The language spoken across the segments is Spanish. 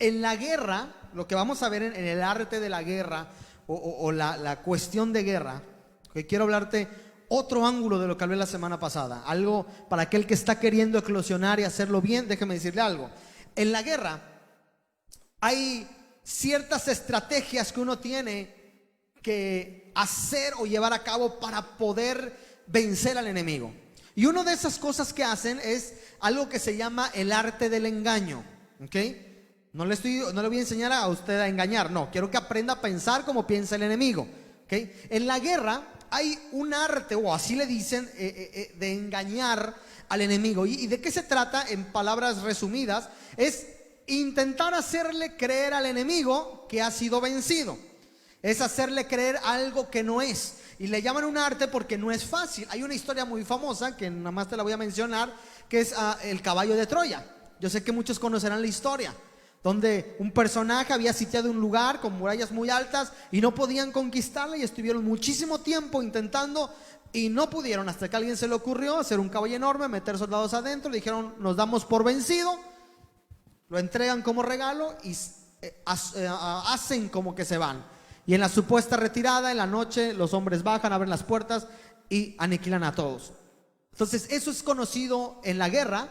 En la guerra, lo que vamos a ver en el arte de la guerra o la cuestión de guerra, que quiero hablarte otro ángulo de lo que hablé la semana pasada, algo para aquel que está queriendo eclosionar y hacerlo bien. Déjeme decirle algo. En la guerra hay ciertas estrategias que uno tiene que hacer o llevar a cabo para poder vencer al enemigo. Y una de esas cosas que hacen es algo que se llama el arte del engaño. ¿Ok? No le voy a enseñar a usted a engañar, no, quiero que aprenda a pensar como piensa el enemigo. ¿Okay? En la guerra hay un arte, o así le dicen, de engañar al enemigo. ¿Y de qué se trata? En palabras resumidas, es intentar hacerle creer al enemigo que ha sido vencido. Es hacerle creer algo que no es. Y le llaman un arte porque no es fácil. Hay una historia muy famosa, que nada más te la voy a mencionar, que es el caballo de Troya. Yo sé que muchos conocerán la historia, donde un personaje había sitiado un lugar con murallas muy altas y no podían conquistarla, y estuvieron muchísimo tiempo intentando y no pudieron, hasta que a alguien se le ocurrió hacer un caballo enorme, meter soldados adentro. Dijeron: nos damos por vencido, lo entregan como regalo y hacen como que se van. Y en la supuesta retirada, en la noche, los hombres bajan, abren las puertas y aniquilan a todos. Entonces eso es conocido en la guerra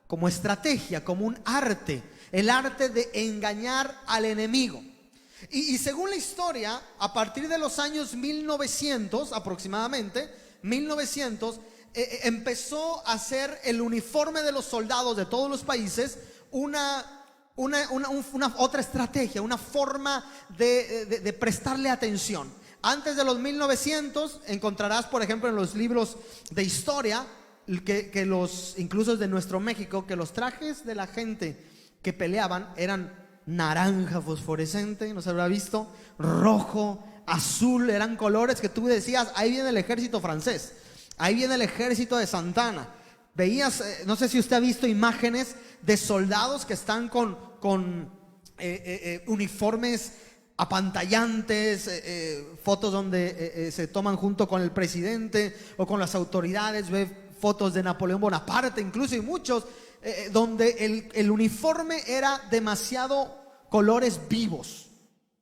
como estrategia, como un arte, el arte de engañar al enemigo. Y según la historia, a partir de los años 1900 aproximadamente, 1900, empezó a ser el uniforme de los soldados de todos los países una otra estrategia, una forma de prestarle atención. Antes de los 1900 encontrarás, por ejemplo, en los libros de historia, que incluso de nuestro México, que los trajes de la gente que peleaban eran naranja fosforescente, ¿no se habrá visto? Rojo, azul, eran colores que tú decías: ahí viene el ejército francés, ahí viene el ejército de Santana. Veías, no sé si usted ha visto imágenes de soldados que están con uniformes apantallantes, fotos donde se toman junto con el presidente o con las autoridades. Ve fotos de Napoleón Bonaparte incluso, y muchos donde el uniforme era demasiado colores vivos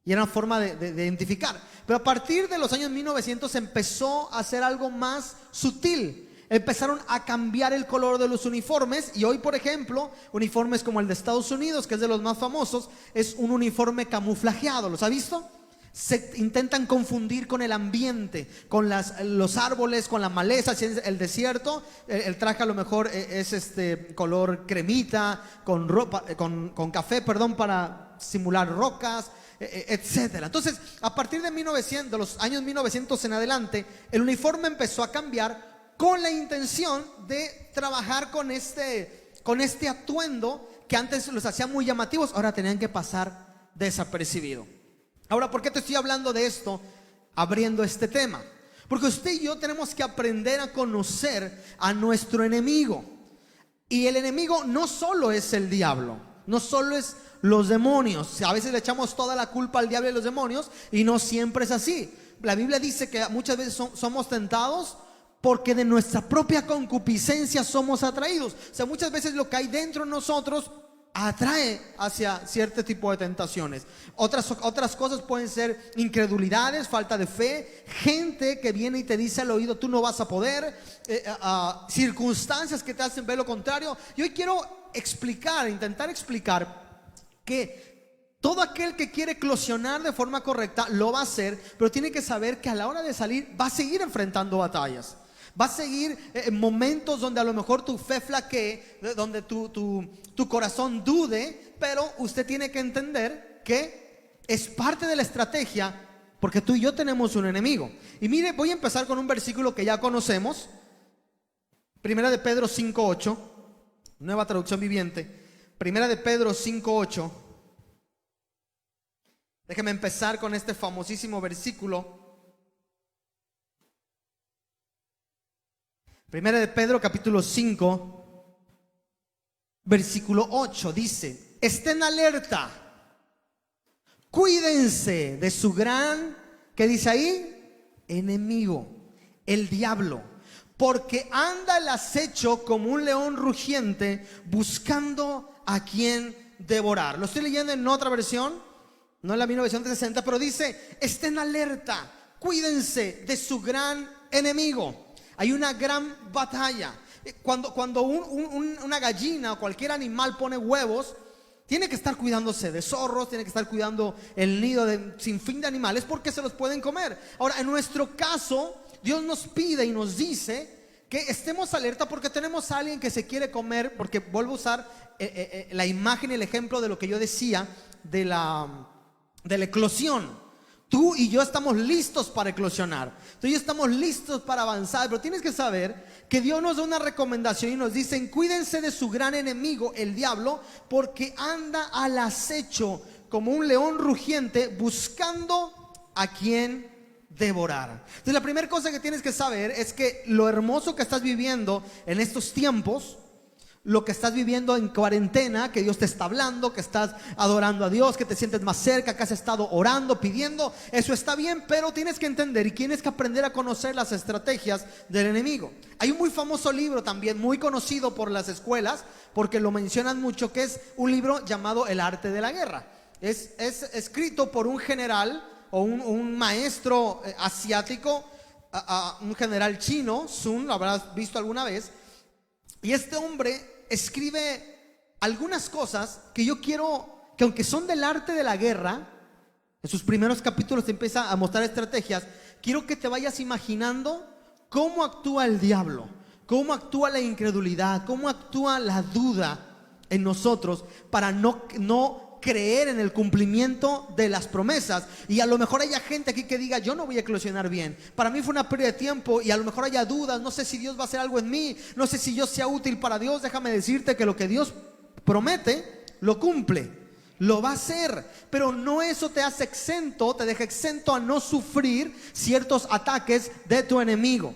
y era una forma de identificar. Pero a partir de los años 1900 empezó a hacer algo más sutil. Empezaron a cambiar el color de los uniformes, y hoy, por ejemplo, uniformes como el de Estados Unidos, que es de los más famosos, es un uniforme camuflajeado. ¿Los ha visto? Se intentan confundir con el ambiente, con los árboles, con la maleza. Si es el desierto, el traje a lo mejor es color cremita, con café, para simular rocas, etcétera. Entonces, a partir de los años 1900 en adelante, el uniforme empezó a cambiar con la intención de trabajar con este atuendo que antes los hacía muy llamativos, ahora tenían que pasar desapercibido. Ahora, ¿por qué te estoy hablando de esto, abriendo este tema? Porque usted y yo tenemos que aprender a conocer a nuestro enemigo. Y el enemigo no solo es el diablo, no solo es los demonios. A veces le echamos toda la culpa al diablo y a los demonios, y no siempre es así. La Biblia dice que muchas veces somos tentados porque de nuestra propia concupiscencia somos atraídos. O sea, muchas veces lo que hay dentro de nosotros atrae hacia cierto tipo de tentaciones. Otras cosas pueden ser incredulidades, falta de fe, gente que viene y te dice al oído: tú no vas a poder, circunstancias que te hacen ver lo contrario. Y hoy quiero intentar explicar que todo aquel que quiere eclosionar de forma correcta lo va a hacer, pero tiene que saber que a la hora de salir va a seguir enfrentando batallas. Va a seguir momentos donde a lo mejor tu fe flaquee, donde tu corazón dude, pero usted tiene que entender que es parte de la estrategia, porque tú y yo tenemos un enemigo. Y mire, voy a empezar con un versículo que ya conocemos, Primera de Pedro 5:8, Nueva Traducción Viviente. Primera de Pedro 5:8. Déjeme empezar con este famosísimo versículo. Primera de Pedro capítulo 5, versículo 8 dice: estén alerta, cuídense de su gran, ¿qué dice ahí? Enemigo, el diablo, porque anda al acecho como un león rugiente, buscando a quien devorar. Lo estoy leyendo en otra versión, no en la 1960, pero dice: estén alerta, cuídense de su gran enemigo. Hay una gran batalla. Cuando una gallina o cualquier animal pone huevos, tiene que estar cuidándose de zorros, tiene que estar cuidando el nido de sin fin de animales, porque se los pueden comer. Ahora, en nuestro caso, Dios nos pide y nos dice que estemos alerta porque tenemos a alguien que se quiere comer, porque vuelvo a usar la imagen y el ejemplo de lo que yo decía de la eclosión. Tú y yo estamos listos para eclosionar, tú y yo estamos listos para avanzar, pero tienes que saber que Dios nos da una recomendación y nos dice: cuídense de su gran enemigo, el diablo, porque anda al acecho como un león rugiente, buscando a quien devorar. Entonces, la primera cosa que tienes que saber es que lo hermoso que estás viviendo en estos tiempos, lo que estás viviendo en cuarentena, que Dios te está hablando, que estás adorando a Dios, que te sientes más cerca, que has estado orando, pidiendo, eso está bien, pero tienes que entender y tienes que aprender a conocer las estrategias del enemigo. Hay un muy famoso libro también, muy conocido por las escuelas, porque lo mencionan mucho, que es un libro llamado El arte de la guerra. Es escrito por un general o un maestro asiático, un general chino, Sun, lo habrás visto alguna vez. Y este hombre escribe algunas cosas que yo quiero, que aunque son del arte de la guerra, en sus primeros capítulos te empieza a mostrar estrategias. Quiero que te vayas imaginando cómo actúa el diablo, cómo actúa la incredulidad, cómo actúa la duda en nosotros para no creer en el cumplimiento de las promesas. Y a lo mejor haya gente aquí que diga: yo no voy a eclosionar bien, para mí fue una pérdida de tiempo, y a lo mejor haya dudas, no sé si Dios va a hacer algo en mí, no sé si yo sea útil para Dios. Déjame decirte que lo que Dios promete, lo cumple, lo va a hacer, pero no eso te hace exento, te deja exento a no sufrir ciertos ataques de tu enemigo.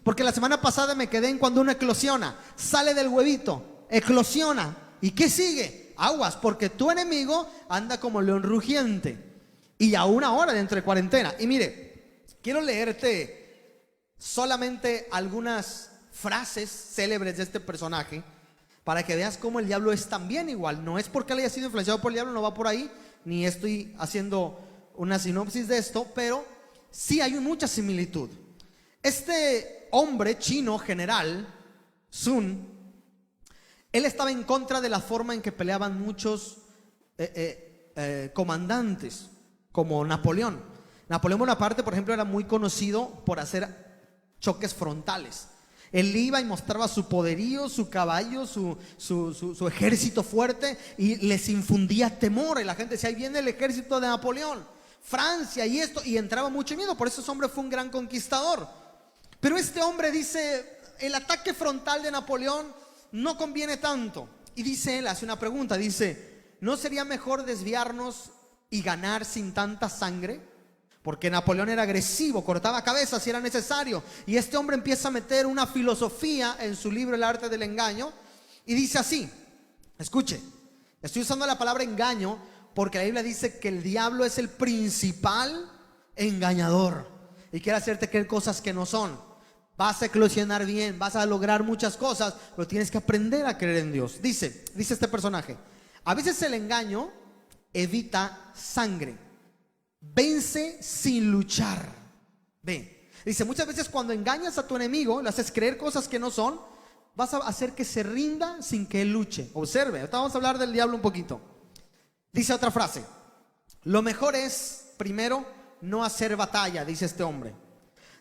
Porque la semana pasada me quedé en cuando uno eclosiona, sale del huevito, eclosiona, ¿y qué sigue? Aguas, porque tu enemigo anda como león rugiente, y aún ahora dentro de cuarentena. Y mire, quiero leerte solamente algunas frases célebres de este personaje para que veas cómo el diablo es también igual. No es porque él haya sido influenciado por el diablo, no va por ahí, ni estoy haciendo una sinopsis de esto, pero sí hay mucha similitud. Este hombre chino, general Sun, él estaba en contra de la forma en que peleaban muchos comandantes, como Napoleón. Napoleón Bonaparte, por ejemplo, era muy conocido por hacer choques frontales. Él iba y mostraba su poderío, su caballo, su ejército fuerte, y les infundía temor. Y la gente decía: ahí viene el ejército de Napoleón, Francia y esto, y entraba mucho miedo. Por eso ese hombre fue un gran conquistador. Pero este hombre dice: el ataque frontal de Napoleón no conviene tanto. Y dice él, hace una pregunta, dice: ¿no sería mejor desviarnos y ganar sin tanta sangre? Porque Napoleón era agresivo, cortaba cabezas si era necesario. Y este hombre empieza a meter una filosofía en su libro El arte del engaño, y dice así, escuche, estoy usando la palabra engaño porque la Biblia dice que el diablo es el principal engañador y quiere hacerte creer cosas que no son. Vas a eclosionar bien, vas a lograr muchas cosas, pero tienes que aprender a creer en Dios. Dice este personaje: a veces el engaño evita sangre, vence sin luchar. Ve, dice, muchas veces cuando engañas a tu enemigo, le haces creer cosas que no son, vas a hacer que se rinda sin que él luche. Observe, ahorita vamos a hablar del diablo un poquito. Dice otra frase: lo mejor es, primero, no hacer batalla, dice este hombre.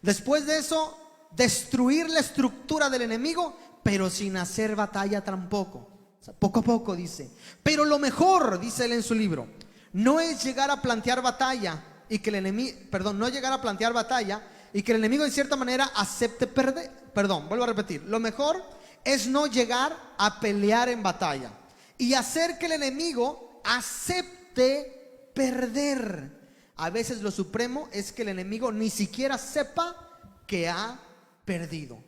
Después de eso, destruir la estructura del enemigo, pero sin hacer batalla tampoco. O sea, poco a poco, dice. Pero lo mejor, dice él en su libro, no es llegar a plantear batalla y que el enemigo, no llegar a plantear batalla y que el enemigo de cierta manera acepte perder. Vuelvo a repetir. Lo mejor es no llegar a pelear en batalla y hacer que el enemigo acepte perder. A veces lo supremo es que el enemigo ni siquiera sepa que ha perdido.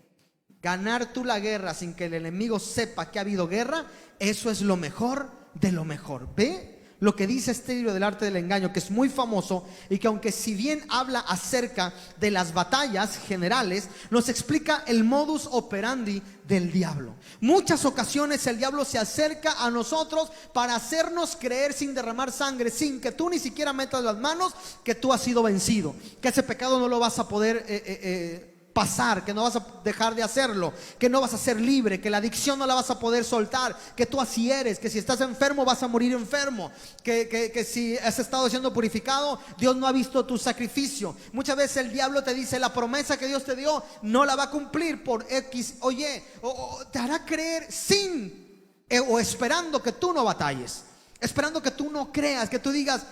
Ganar tú la guerra sin que el enemigo sepa que ha habido guerra, eso es lo mejor de lo mejor. ¿Ve? lo que dice este libro del arte del engaño, que es muy famoso y que aunque si bien habla acerca de las batallas generales, nos explica el modus operandi del diablo. Muchas ocasiones el diablo se acerca a nosotros para hacernos creer sin derramar sangre, sin que tú ni siquiera metas las manos, que tú has sido vencido, que ese pecado no lo vas a poder pasar, que no vas a dejar de hacerlo, que no vas a ser libre, que la adicción no la vas a poder soltar, que tú así eres, que si estás enfermo vas a morir enfermo, que si has estado siendo purificado, Dios no ha visto tu sacrificio. Muchas veces el diablo te dice: la promesa que Dios te dio no la va a cumplir por X o Y, o te hará creer sin o esperando que tú no batalles, esperando que tú no creas, que tú digas: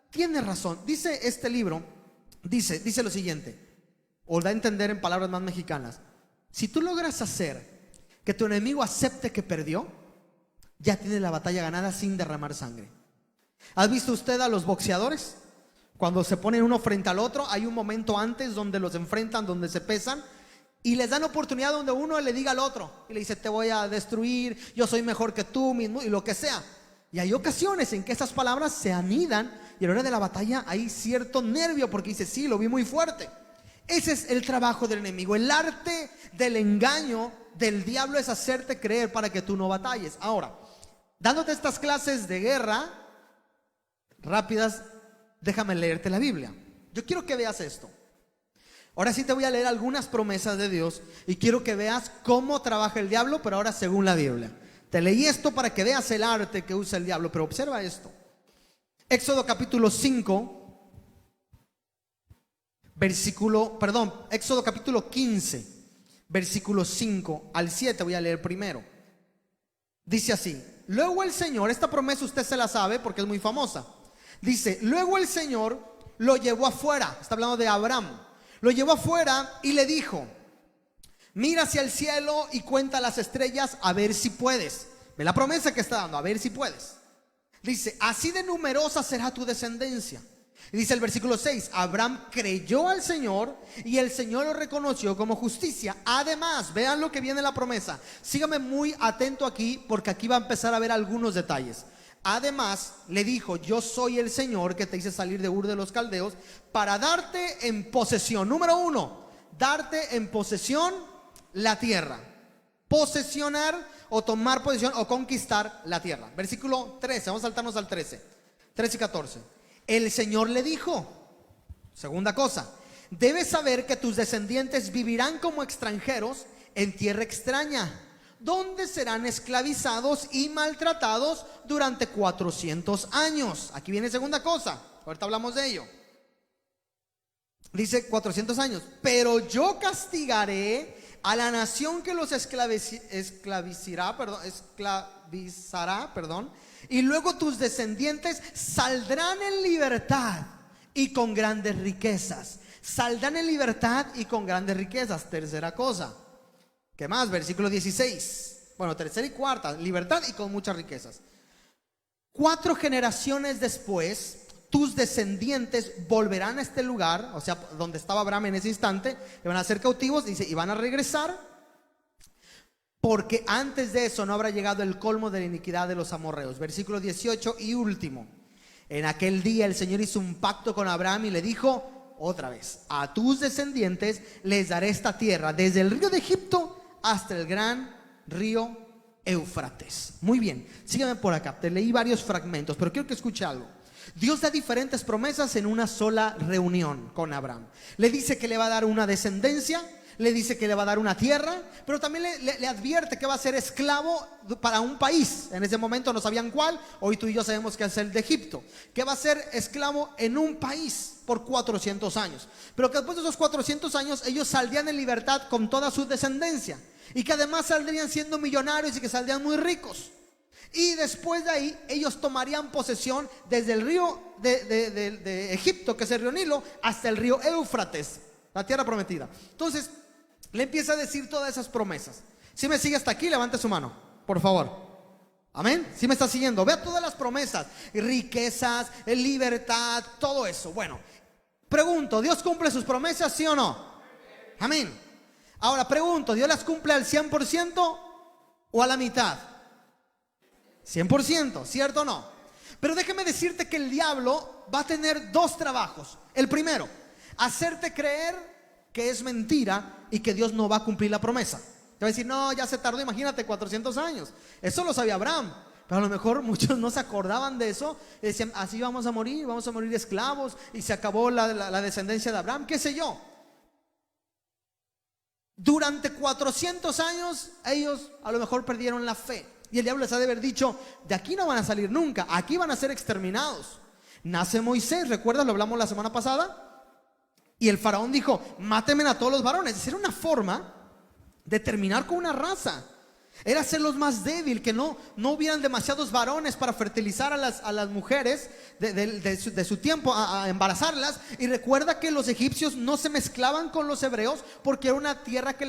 tienes razón. Dice este libro, dice lo siguiente, o da a entender en palabras más mexicanas: si tú logras hacer que tu enemigo acepte que perdió, ya tienes la batalla ganada sin derramar sangre. ¿Has visto usted a los boxeadores? Cuando se ponen uno frente al otro, hay un momento antes donde los enfrentan, donde se pesan, y les dan oportunidad donde uno le diga al otro y le dice: te voy a destruir, yo soy mejor que tú mismo, y lo que sea. Y hay ocasiones en que esas palabras se anidan y a la hora de la batalla hay cierto nervio, porque dice: sí, lo vi muy fuerte. Ese es el trabajo del enemigo. El arte del engaño del diablo es hacerte creer para que tú no batalles. Ahora, dándote estas clases de guerra rápidas, déjame leerte la Biblia. Yo quiero que veas esto. Ahora sí te voy a leer algunas promesas de Dios y quiero que veas cómo trabaja el diablo, pero ahora según la Biblia. Te leí esto para que veas el arte que usa el diablo, pero observa esto. Éxodo capítulo 5, Éxodo capítulo 15, versículos 5 al 7, voy a leer primero. Dice así: luego el Señor, esta promesa usted se la sabe porque es muy famosa. Dice: luego el Señor lo llevó afuera, está hablando de Abraham, lo llevó afuera y le dijo: mira hacia el cielo y cuenta las estrellas, a ver si puedes. Ve la promesa que está dando, a ver si puedes. Dice: así de numerosa será tu descendencia. Y dice el versículo 6: Abraham creyó al Señor y el Señor lo reconoció como justicia. Además, vean lo que viene la promesa. Sígame muy atento aquí, porque aquí va a empezar a ver algunos detalles. Además, le dijo: yo soy el Señor que te hice salir de Ur de los Caldeos para darte en posesión. Número 1, darte en posesión la tierra. Posesionar o tomar posesión o conquistar la tierra. Versículo 13, vamos a saltarnos al 13 y 14. El Señor le dijo, segunda cosa: debes saber que tus descendientes vivirán como extranjeros en tierra extraña, donde serán esclavizados y maltratados durante 400 años. Aquí viene segunda cosa, ahorita hablamos de ello. Dice 400 años. Pero yo castigaré a la nación que los esclavizará, y luego tus descendientes saldrán en libertad y con grandes riquezas. Saldrán en libertad y con grandes riquezas. Tercera cosa. ¿Qué más? Versículo 16. Bueno, tercera y cuarta: libertad y con muchas riquezas. 4 generaciones después, tus descendientes volverán a este lugar, o sea, donde estaba Abraham en ese instante, y van a ser cautivos, dice, y van a regresar, porque antes de eso no habrá llegado el colmo de la iniquidad de los amorreos. Versículo 18 y último: en aquel día el Señor hizo un pacto con Abraham y le dijo otra vez: a tus descendientes les daré esta tierra, desde el río de Egipto hasta el gran río Éufrates. Muy bien, sígueme por acá. Te leí varios fragmentos, pero quiero que escuche algo. Dios da diferentes promesas en una sola reunión con Abraham. Le dice que le va a dar una descendencia, le dice que le va a dar una tierra, pero también le advierte que va a ser esclavo para un país. En ese momento no sabían cuál, hoy tú y yo sabemos que es el de Egipto. Que va a ser esclavo en un país por 400 años, pero que después de esos 400 años ellos saldrían en libertad con toda su descendencia, y que además saldrían siendo millonarios y que saldrían muy ricos. Y después de ahí ellos tomarían posesión desde el río de Egipto, que es el río Nilo, hasta el río Éufrates, la tierra prometida. Entonces le empieza a decir todas esas promesas. Si me sigue hasta aquí, levante su mano, por favor. Amén. Si me está siguiendo, vea todas las promesas: riquezas, libertad, todo eso. Bueno, pregunto: ¿Dios cumple sus promesas, sí o no? Amén. Ahora pregunto: ¿Dios las cumple al 100% o a la mitad? 100%, ¿cierto o no? Pero déjame decirte que el diablo va a tener dos trabajos. El primero, hacerte creer que es mentira y que Dios no va a cumplir la promesa. Te va a decir, no, ya se tardó, imagínate, 400 años. Eso lo sabía Abraham. Pero a lo mejor muchos no se acordaban de eso y decían, así vamos a morir esclavos y se acabó la descendencia de Abraham, qué sé yo. Durante 400 años ellos a lo mejor perdieron la fe. Y el diablo les ha de haber dicho, de aquí no van a salir nunca, aquí van a ser exterminados. Nace Moisés, ¿recuerdas? Lo hablamos la semana pasada. Y el faraón dijo, mátenme a todos los varones. Era una forma de terminar con una raza. Era hacerlos más débil, que no hubieran demasiados varones para fertilizar a las mujeres de su tiempo, a embarazarlas. Y recuerda que los egipcios no se mezclaban con los hebreos porque era una tierra que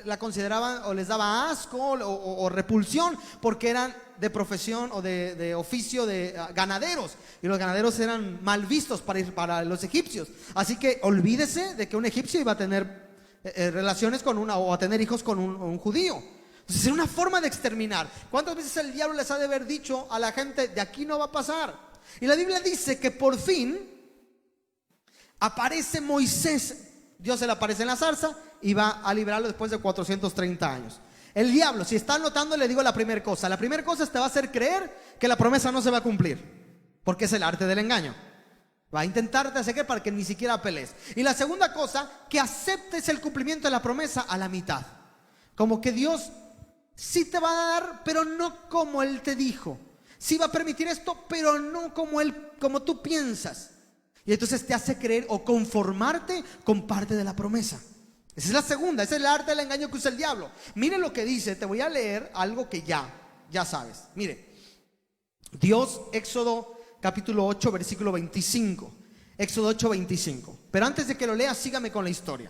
la consideraban o les daba asco o repulsión, porque eran de profesión o de oficio de ganaderos, y los ganaderos eran mal vistos para los egipcios. Así que olvídese de que un egipcio iba a tener relaciones con o a tener hijos con un judío. Entonces era una forma de exterminar. ¿Cuántas veces el diablo les ha de haber dicho a la gente, de aquí no va a pasar? Y la Biblia dice que por fin aparece Moisés. Dios se le aparece en la zarza y va a liberarlo después de 430 años. El diablo, si están notando, le digo la primera cosa. La primera cosa es te va a hacer creer que la promesa no se va a cumplir, porque es el arte del engaño. Va a intentarte hacer creer para que ni siquiera pelees. Y la segunda cosa, que aceptes el cumplimiento de la promesa a la mitad. Como que Dios sí te va a dar, pero no como Él te dijo. Sí va a permitir esto, pero no como tú piensas. Y entonces te hace creer o conformarte con parte de la promesa. Esa es la segunda, ese es el arte del engaño que usa el diablo. Mire lo que dice, te voy a leer algo que ya sabes. Mire, Dios, Éxodo capítulo 8, versículo 25. Éxodo 8, 25. Pero antes de que lo leas, sígame con la historia.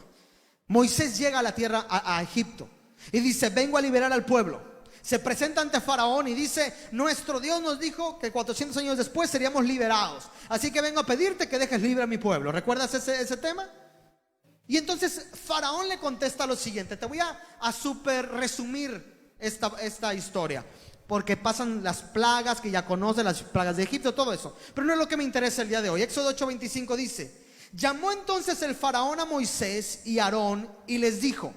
Moisés llega a la tierra, a Egipto, y dice, vengo a liberar al pueblo. Se presenta ante Faraón y dice, nuestro Dios nos dijo que 400 años después seríamos liberados. Así que vengo a pedirte que dejes libre a mi pueblo. ¿Recuerdas ese tema? Y entonces Faraón le contesta lo siguiente. Te voy a super resumir esta historia, porque pasan las plagas que ya conoces, las plagas de Egipto, todo eso. Pero no es lo que me interesa el día de hoy. Éxodo 8:25 dice, llamó entonces el Faraón a Moisés y Aarón y les dijo,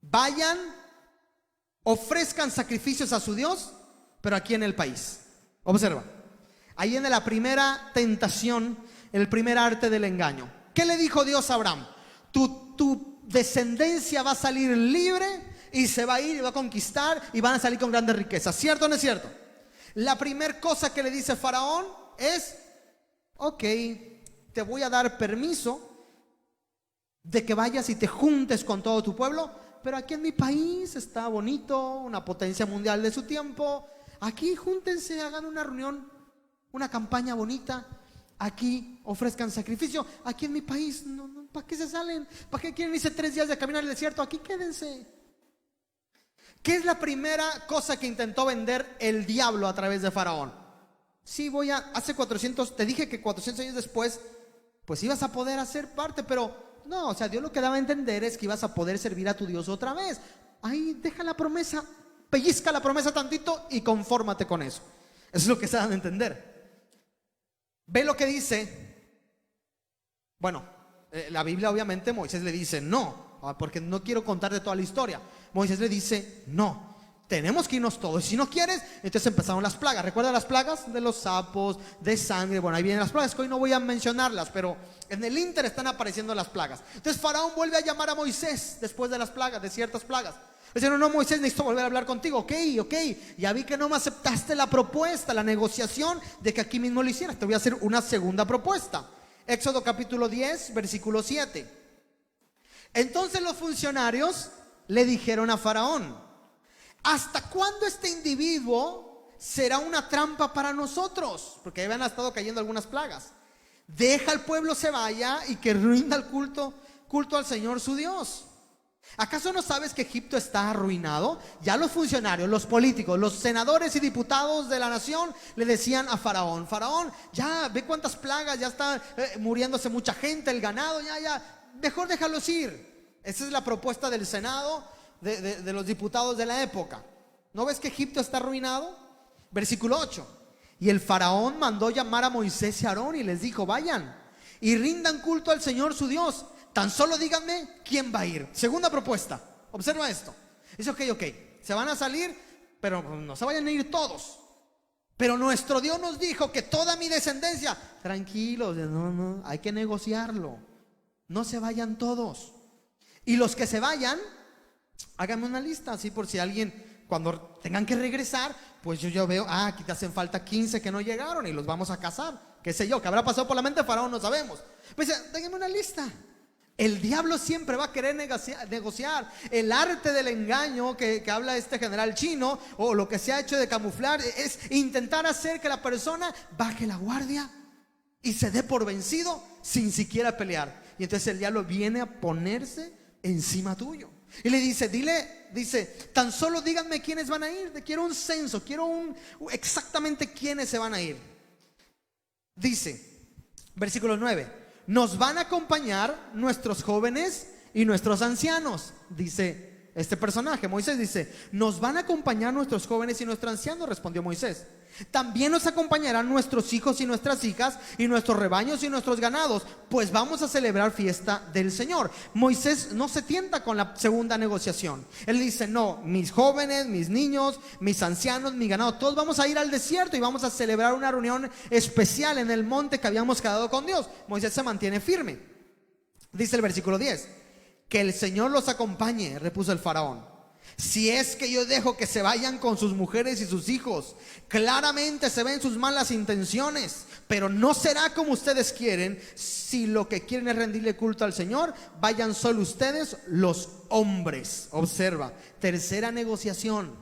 vayan, ofrezcan sacrificios a su Dios, pero aquí en el país. Observa, ahí viene la primera tentación, el primer arte del engaño. ¿Qué le dijo Dios a Abraham? Tu descendencia va a salir libre y se va a ir y va a conquistar y van a salir con grandes riquezas. ¿Cierto o no es cierto? La primera cosa que le dice Faraón es, ok, te voy a dar permiso de que vayas y te juntes con todo tu pueblo, pero aquí en mi país está bonito, una potencia mundial de su tiempo. Aquí júntense, hagan una reunión, una campaña bonita. Aquí ofrezcan sacrificio. Aquí en mi país, no, ¿para qué se salen? ¿Para qué quieren irse 3 días de caminar el desierto? Aquí quédense. ¿Qué es la primera cosa que intentó vender el diablo a través de Faraón? Sí, hace 400, te dije que 400 años después, pues ibas a poder hacer parte, pero no, o sea, Dios lo que daba a entender es que ibas a poder servir a tu Dios otra vez. Ahí deja la promesa, pellizca la promesa tantito y confórmate con eso. Eso es lo que se dan a entender. Ve lo que dice. Bueno, la Biblia obviamente Moisés le dice no, porque no quiero contarte toda la historia. Moisés le dice no, tenemos que irnos todos. Y si no quieres, entonces empezaron las plagas. ¿Recuerdan las plagas de los sapos, de sangre? Bueno, ahí vienen las plagas, que hoy no voy a mencionarlas, pero en el ínter están apareciendo las plagas. Entonces Faraón vuelve a llamar a Moisés después de las plagas, de ciertas plagas. Dice, no, Moisés, necesito volver a hablar contigo. Ok, ya vi que no me aceptaste la propuesta, la negociación de que aquí mismo lo hicieras. Te voy a hacer una segunda propuesta. Éxodo capítulo 10, versículo 7. Entonces los funcionarios le dijeron a Faraón, ¿hasta cuándo este individuo será una trampa para nosotros? Porque ahí habían estado cayendo algunas plagas. Deja al pueblo se vaya y que rinda el culto al Señor su Dios. ¿Acaso no sabes que Egipto está arruinado? Ya los funcionarios, los políticos, los senadores y diputados de la nación le decían a Faraón, Faraón, ya ve cuántas plagas, ya está muriéndose mucha gente, el ganado, ya, mejor déjalos ir. Esa es la propuesta del Senado, de los diputados de la época. ¿No ves que Egipto está arruinado? Versículo 8. Y el faraón mandó llamar a Moisés y a Aarón y les dijo: vayan y rindan culto al Señor su Dios. Tan solo díganme quién va a ir. Segunda propuesta, observa esto. Dice: ok, se van a salir, pero no se vayan a ir todos. Pero nuestro Dios nos dijo que toda mi descendencia. Tranquilos, no, hay que negociarlo. No se vayan todos. Y los que se vayan, háganme una lista, así por si alguien, cuando tengan que regresar, pues yo veo, aquí te hacen falta 15 que no llegaron y los vamos a casar. Qué sé yo, que habrá pasado por la mente de Faraón, no sabemos. Pues déjenme una lista. El diablo siempre va a querer negociar. El arte del engaño que habla este general chino, o lo que se ha hecho de camuflar, es intentar hacer que la persona baje la guardia y se dé por vencido sin siquiera pelear. Y entonces el diablo viene a ponerse encima tuyo y le dice: dice, tan solo díganme quiénes van a ir. Quiero un censo, quiero exactamente quiénes se van a ir. Dice, versículo 9: nos van a acompañar nuestros jóvenes y nuestros ancianos. Dice este personaje, Moisés dice: nos van a acompañar nuestros jóvenes y nuestros ancianos, respondió Moisés. También nos acompañarán nuestros hijos y nuestras hijas, y nuestros rebaños y nuestros ganados, pues vamos a celebrar fiesta del Señor. Moisés no se tienta con la segunda negociación. Él dice: no, mis jóvenes, mis niños, mis ancianos, mi ganado, todos vamos a ir al desierto y vamos a celebrar una reunión especial en el monte que habíamos quedado con Dios. Moisés se mantiene firme. Dice el versículo 10: que el Señor los acompañe, repuso el faraón. Si es que yo dejo que se vayan con sus mujeres y sus hijos, claramente se ven sus malas intenciones, pero no será como ustedes quieren. Si lo que quieren es rendirle culto al Señor, vayan solo ustedes, los hombres. Observa, tercera negociación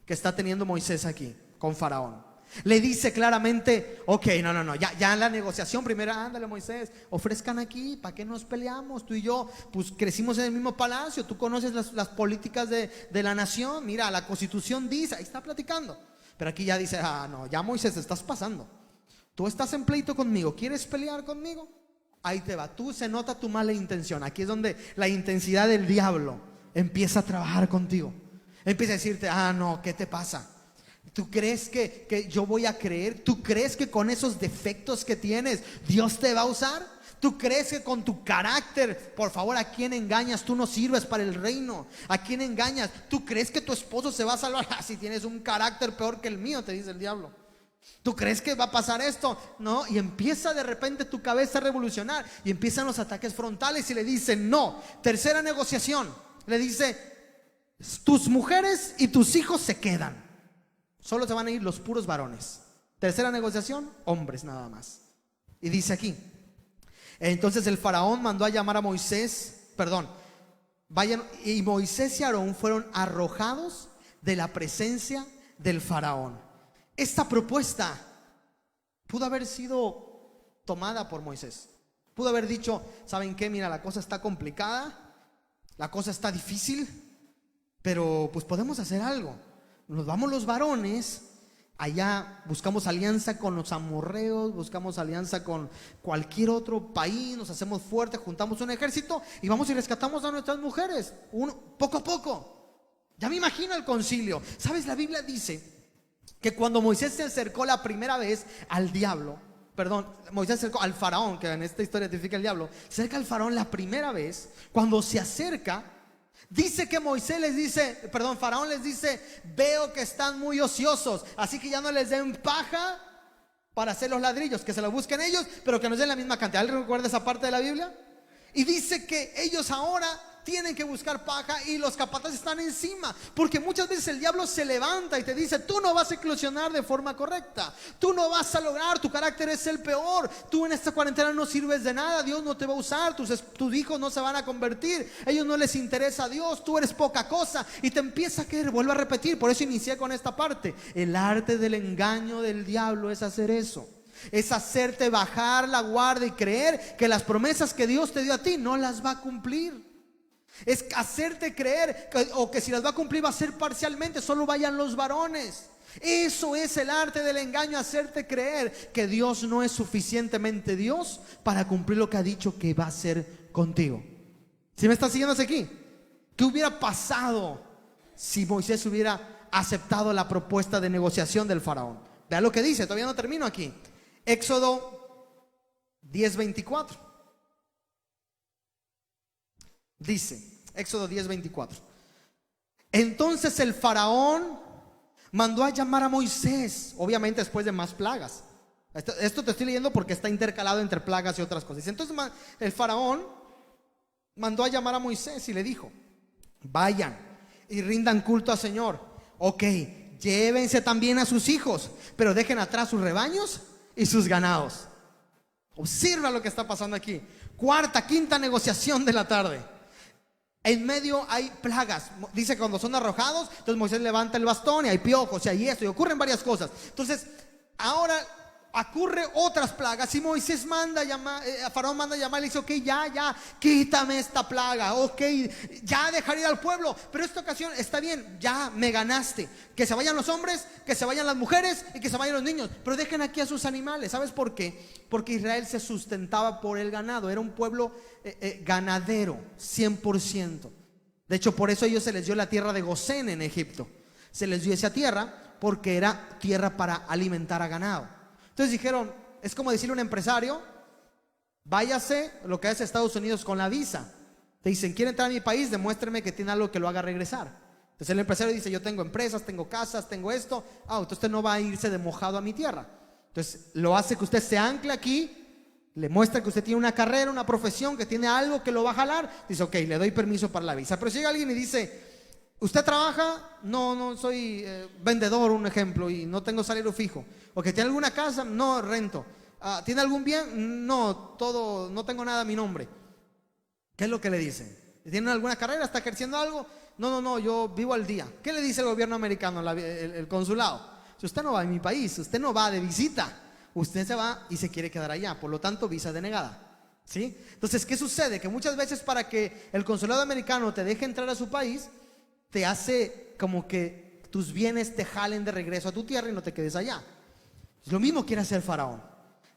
que está teniendo Moisés aquí con Faraón. Le dice claramente: ok, no, ya en la negociación primera, ándale Moisés, ofrezcan aquí, ¿para qué nos peleamos? Tú y yo, pues crecimos en el mismo palacio, tú conoces las políticas de la nación, mira, la constitución dice, ahí está platicando. Pero aquí ya dice: no, ya Moisés, te estás pasando. Tú estás en pleito conmigo, ¿quieres pelear conmigo? Ahí te va, tú se nota tu mala intención. Aquí es donde la intensidad del diablo empieza a trabajar contigo. Empieza a decirte: no, ¿qué te pasa? ¿Tú crees que yo voy a creer? ¿Tú crees que con esos defectos que tienes Dios te va a usar? ¿Tú crees que con tu carácter, por favor, a quién engañas? Tú no sirves para el reino. ¿A quién engañas? ¿Tú crees que tu esposo se va a salvar? Si tienes un carácter peor que el mío, te dice el diablo. ¿Tú crees que va a pasar esto? No, y empieza de repente tu cabeza a revolucionar y empiezan los ataques frontales y le dice: no. Tercera negociación, le dice: tus mujeres y tus hijos se quedan. Solo se van a ir los puros varones. Tercera negociación, hombres nada más. Y dice aquí: entonces el faraón mandó a llamar a Moisés, vayan, y Moisés y Aarón fueron arrojados de la presencia del faraón. Esta propuesta pudo haber sido tomada por Moisés. Pudo haber dicho: ¿saben qué? Mira, la cosa está complicada, la cosa está difícil, pero pues podemos hacer algo. Nos vamos los varones, allá buscamos alianza con los amorreos, buscamos alianza con cualquier otro país, nos hacemos fuertes, juntamos un ejército y vamos y rescatamos a nuestras mujeres, poco a poco. Ya me imagino el concilio. ¿Sabes? La Biblia dice que cuando Moisés se acercó la primera vez al diablo, Moisés se acercó al faraón, que en esta historia identifica el diablo, se acerca al faraón la primera vez. Cuando se acerca, dice que Faraón les dice: veo que están muy ociosos, así que ya no les den paja para hacer los ladrillos, que se lo busquen ellos, pero que nos den la misma cantidad. ¿Alguien recuerda esa parte de la Biblia? Y dice que ellos ahora tienen que buscar paja y los capataces están encima, porque muchas veces el diablo se levanta y te dice: tú no vas a eclosionar de forma correcta, tú no vas a lograr, tu carácter es el peor, tú en esta cuarentena no sirves de nada, Dios no te va a usar, tus hijos no se van a convertir, a ellos no les interesa a Dios, tú eres poca cosa. Y te empieza a querer, vuelvo a repetir, por eso inicié con esta parte. El arte del engaño del diablo es hacer eso. Es hacerte bajar la guardia y creer que las promesas que Dios te dio a ti no las va a cumplir. Es hacerte creer que si las va a cumplir va a ser parcialmente, solo vayan los varones. Eso es el arte del engaño, hacerte creer que Dios no es suficientemente Dios para cumplir lo que ha dicho que va a hacer contigo. ¿Sí me estás siguiendo hasta aquí? ¿Qué hubiera pasado si Moisés hubiera aceptado la propuesta de negociación del faraón? Vea lo que dice, todavía no termino aquí. Éxodo 10:24. Dice, Éxodo 10:24. Entonces el faraón mandó a llamar a Moisés, obviamente después de más plagas. Esto te estoy leyendo porque está intercalado entre plagas y otras cosas. Entonces el faraón mandó a llamar a Moisés y le dijo: vayan y rindan culto al Señor. Ok, llévense también a sus hijos, pero dejen atrás sus rebaños y sus ganados. Observa lo que está pasando aquí. Cuarta, quinta negociación de la tarde. En medio hay plagas. Dice que cuando son arrojados, entonces Moisés levanta el bastón y hay piojos y hay esto y ocurren varias cosas. Entonces ahora ocurre otras plagas y Moisés manda a llamar, Faraón manda a llamar y le dice: ok, ya, quítame esta plaga, ok, ya dejar ir al pueblo, pero esta ocasión está bien, ya me ganaste, que se vayan los hombres, que se vayan las mujeres y que se vayan los niños, pero dejen aquí a sus animales. ¿Sabes por qué? Porque Israel se sustentaba por el ganado, era un pueblo ganadero, 100%. De hecho, por eso a ellos se les dio la tierra de Gosén en Egipto. Se les dio esa tierra porque era tierra para alimentar a ganado. Entonces dijeron, es como decirle a un empresario: váyase, lo que hace Estados Unidos con la visa. Te dicen: quiere entrar a mi país, demuéstreme que tiene algo que lo haga regresar. Entonces el empresario dice: yo tengo empresas, tengo casas, tengo esto. Entonces usted no va a irse de mojado a mi tierra. Entonces lo hace que usted se ancle aquí, le muestra que usted tiene una carrera, una profesión, que tiene algo que lo va a jalar. Dice: ok, le doy permiso para la visa. Pero si llega alguien y dice: ¿usted trabaja? No, soy vendedor, un ejemplo, y no tengo salario fijo. ¿O que tiene alguna casa? No, rento. ¿Tiene algún bien? No, todo, no tengo nada a mi nombre. ¿Qué es lo que le dicen? ¿Tiene alguna carrera? ¿Está ejerciendo algo? No, yo vivo al día. ¿Qué le dice el gobierno americano, el consulado? Si usted no va a mi país, usted no va de visita, usted se va y se quiere quedar allá, por lo tanto visa denegada. ¿Sí? Entonces, ¿qué sucede? Que muchas veces para que el consulado americano te deje entrar a su país, te hace como que tus bienes te jalen de regreso a tu tierra y no te quedes allá. Lo mismo quiere hacer Faraón.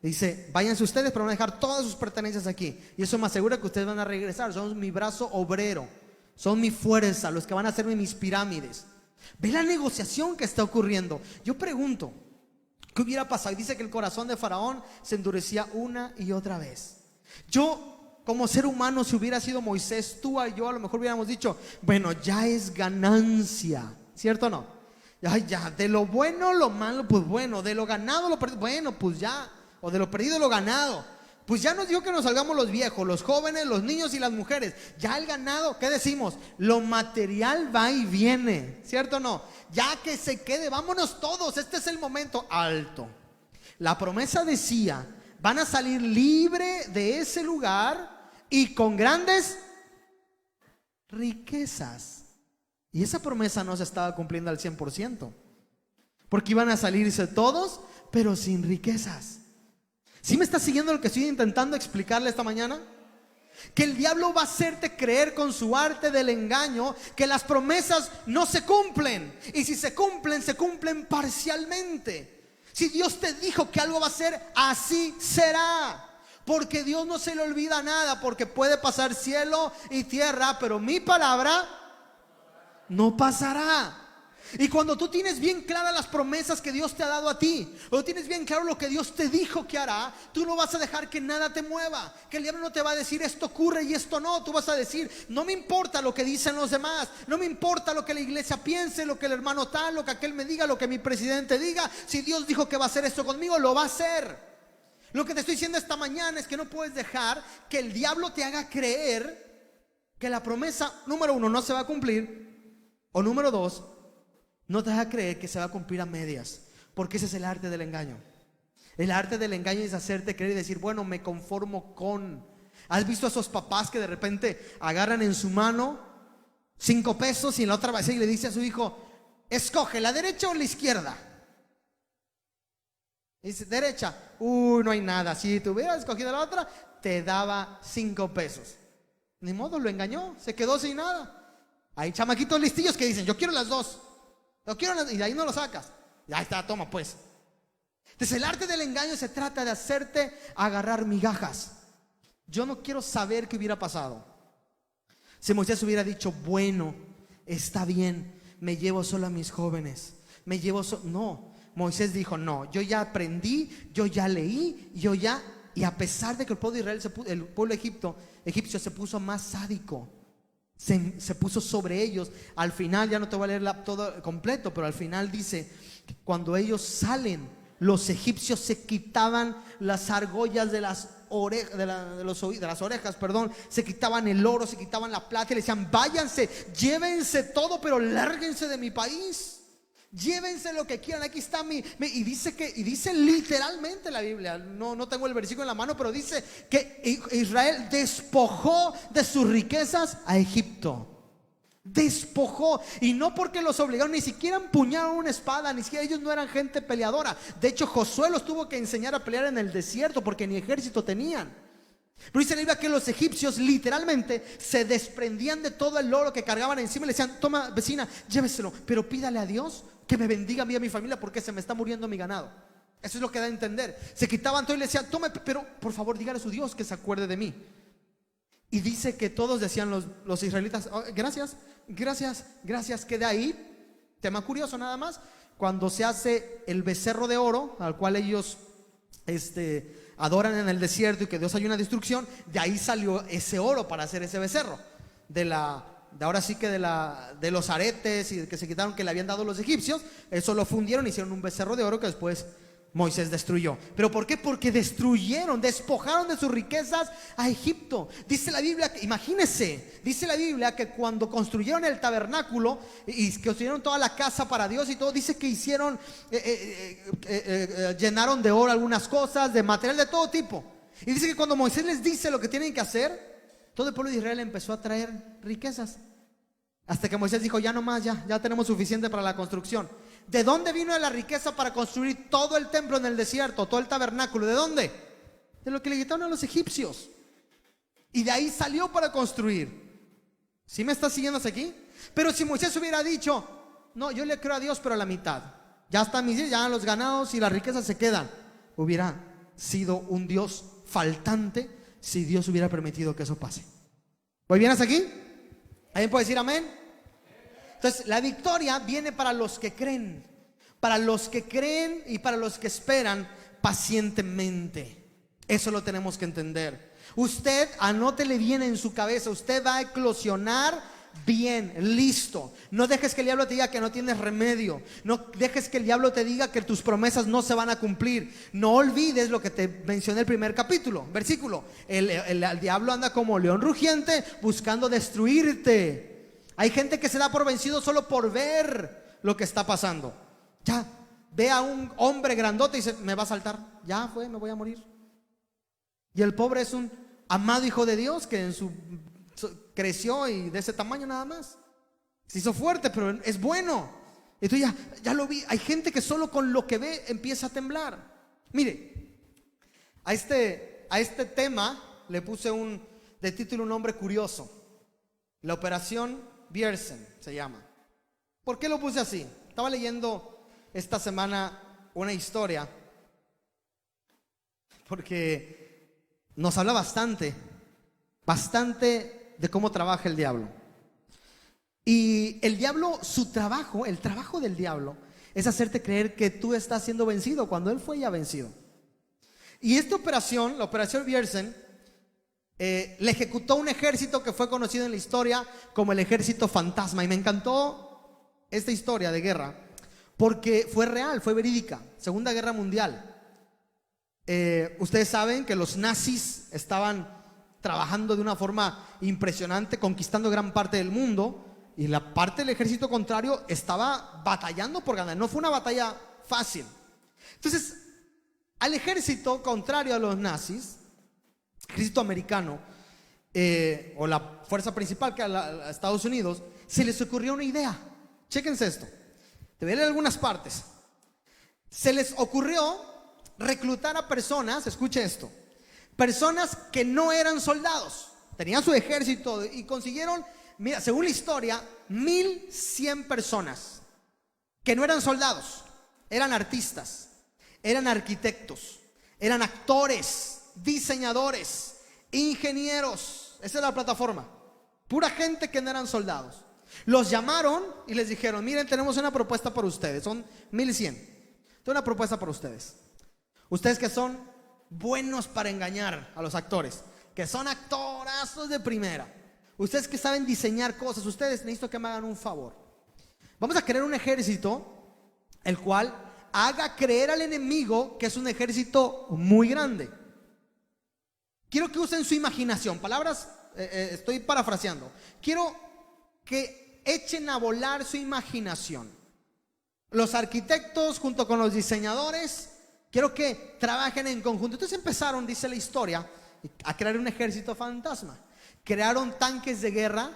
Dice: váyanse ustedes, pero van a dejar todas sus pertenencias aquí, y eso me asegura que ustedes van a regresar. Son mi brazo obrero, son mi fuerza, los que van a hacerme mis pirámides. Ve la negociación que está ocurriendo. Yo pregunto, ¿qué hubiera pasado? Y dice que el corazón de Faraón se endurecía una y otra vez. Yo, como ser humano, si hubiera sido Moisés, tú y yo, a lo mejor hubiéramos dicho: bueno, ya es ganancia, ¿cierto o no? Ya, de lo bueno lo malo, pues bueno, de lo ganado lo perdido, bueno, pues ya, o de lo perdido lo ganado, pues ya nos dio que nos salgamos los viejos, los jóvenes, los niños y las mujeres. Ya el ganado, ¿qué decimos? Lo material va y viene, ¿cierto o no? Ya que se quede, vámonos todos, este es el momento. Alto. La promesa decía: van a salir libre de ese lugar y con grandes riquezas. Y esa promesa no se estaba cumpliendo al 100%, porque iban a salirse todos, pero sin riquezas. ¿Sí me está siguiendo lo que estoy intentando explicarle esta mañana? Que el diablo va a hacerte creer con su arte del engaño que las promesas no se cumplen. Y si se cumplen parcialmente. Si Dios te dijo que algo va a ser, así será. Porque Dios no se le olvida nada, porque puede pasar cielo y tierra, pero mi palabra no pasará. Y cuando tú tienes bien claras las promesas que Dios te ha dado a ti, o tienes bien claro lo que Dios te dijo que hará, tú no vas a dejar que nada te mueva. Que el diablo no te va a decir: esto ocurre y esto no. Tú vas a decir: no me importa lo que dicen los demás, no me importa lo que la iglesia piense, lo que el hermano tal, lo que aquel me diga, lo que mi presidente diga. Si Dios dijo que va a hacer esto conmigo, lo va a hacer. Lo que te estoy diciendo esta mañana es que no puedes dejar que el diablo te haga creer que la promesa, número uno, no se va a cumplir, o número dos, no te deja creer que se va a cumplir a medias, porque ese es el arte del engaño. El arte del engaño es hacerte creer y decir: bueno, me conformo con. ¿Has visto a esos papás que de repente agarran en su mano 5 pesos y en la otra vez y le dice a su hijo: escoge la derecha o la izquierda? Y dice: derecha. No hay nada. Si te hubieras escogido la otra, te daba 5 pesos. Ni modo, lo engañó, se quedó sin nada. Hay chamaquitos listillos que dicen: yo quiero las dos. Y de ahí no lo sacas. Y ahí está, toma pues. Entonces el arte del engaño se trata de hacerte agarrar migajas. Yo no quiero saber qué hubiera pasado si Moisés hubiera dicho: bueno, está bien, me llevo solo a mis jóvenes, me llevo no, Moisés dijo: no, yo ya aprendí, yo ya leí, y a pesar de que el pueblo de Israel, el pueblo egipcio se puso más sádico, se puso sobre ellos. Al final, ya no te voy a leer todo completo, pero al final dice que cuando ellos salen, los egipcios se quitaban las argollas de las orejas, se quitaban el oro, se quitaban la plata y le decían: váyanse, llévense todo, pero lárguense de mi país. Llévense lo que quieran, aquí está y dice literalmente la Biblia, no tengo el versículo en la mano, pero dice que Israel despojó de sus riquezas a Egipto. Despojó, y no porque los obligaron, ni siquiera empuñaron una espada, ni siquiera ellos no eran gente peleadora. De hecho, Josué los tuvo que enseñar a pelear en el desierto porque ni ejército tenían. Pero dice la Biblia que los egipcios literalmente se desprendían de todo el oro que cargaban encima y le decían: toma, vecina, lléveselo, pero pídale a Dios que me bendiga a mí y a mi familia porque se me está muriendo mi ganado. Eso es lo que da a entender. Se quitaban todo y le decían: tome, pero por favor dígale a su Dios que se acuerde de mí. Y dice que todos decían los israelitas: oh, gracias, gracias, gracias. Que de ahí, tema curioso nada más, cuando se hace el becerro de oro al cual ellos adoran en el desierto y que Dios hay una destrucción, de ahí salió ese oro para hacer ese becerro, ahora sí que de los aretes y que se quitaron, que le habían dado los egipcios. Eso lo fundieron, hicieron un becerro de oro que después Moisés destruyó. ¿Pero por qué? Porque despojaron de sus riquezas a Egipto. Dice la Biblia, imagínense, dice la Biblia que cuando construyeron el tabernáculo y que construyeron toda la casa para Dios y todo, dice que hicieron, llenaron de oro algunas cosas, de material de todo tipo. Y dice que cuando Moisés les dice lo que tienen que hacer, todo el pueblo de Israel empezó a traer riquezas. Hasta que Moisés dijo: ya no más, ya tenemos suficiente para la construcción. ¿De dónde vino la riqueza para construir todo el templo en el desierto, todo el tabernáculo? ¿De dónde? De lo que le quitaron a los egipcios. Y de ahí salió para construir. ¿Sí me estás siguiendo hasta aquí? Pero si Moisés hubiera dicho: no, yo le creo a Dios, pero a la mitad, ya están ya los ganados y las riquezas se quedan, hubiera sido un Dios faltante si Dios hubiera permitido que eso pase. ¿Voy bien hasta aquí? ¿Alguien puede decir amén? Entonces, la victoria viene para los que creen y para los que esperan pacientemente. Eso lo tenemos que entender. Usted, anótele bien en su cabeza, usted va a eclosionar bien, listo. No dejes que el diablo te diga que no tienes remedio. No dejes que el diablo te diga que tus promesas no se van a cumplir. No olvides lo que te mencioné en el primer versículo. El diablo anda como león rugiente buscando destruirte. Hay gente que se da por vencido solo por ver lo que está pasando. Ya, ve a un hombre grandote y dice: me va a saltar, ya fue, me voy a morir. Y el pobre es un amado hijo de Dios que creció y de ese tamaño nada más. Se hizo fuerte, pero es bueno. Entonces ya lo vi. Hay gente que solo con lo que ve empieza a temblar. Mire, a este tema le puse de título un nombre curioso: la Operación Bjersen se llama. ¿Por qué lo puse así? Estaba leyendo esta semana una historia porque nos habla bastante de cómo trabaja el diablo. Y el diablo, el trabajo del diablo es hacerte creer que tú estás siendo vencido cuando él fue ya vencido. Y esta operación, la Operación Bjersen, le ejecutó un ejército que fue conocido en la historia como el ejército fantasma. Y me encantó esta historia de guerra porque fue real, fue verídica. Segunda Guerra Mundial. Ustedes saben que los nazis estaban trabajando de una forma impresionante, conquistando gran parte del mundo, y la parte del ejército contrario estaba batallando por ganar. No fue una batalla fácil. Entonces, al ejército contrario a los nazis, ejército americano, o la fuerza principal que a Estados Unidos, se les ocurrió una idea. Chéquense esto, te voy a leer algunas partes. Se les ocurrió reclutar a personas, escuche esto, personas que no eran soldados, tenían su ejército y consiguieron, mira, según la historia, 1,100 personas que no eran soldados, eran artistas, eran arquitectos, eran actores, diseñadores, ingenieros. Esa era la plataforma. Pura gente que no eran soldados. Los llamaron y les dijeron: miren, tenemos una propuesta para ustedes. Son 1,100. Tengo una propuesta para ustedes. Ustedes que son buenos para engañar a los actores, que son actorazos de primera, ustedes que saben diseñar cosas, ustedes necesito que me hagan un favor. Vamos a crear un ejército el cual haga creer al enemigo que es un ejército muy grande. Quiero que usen su imaginación. Palabras, estoy parafraseando. Quiero que echen a volar su imaginación. Los arquitectos junto con los diseñadores, quiero que trabajen en conjunto. Entonces empezaron, dice la historia, a crear un ejército fantasma. Crearon tanques de guerra,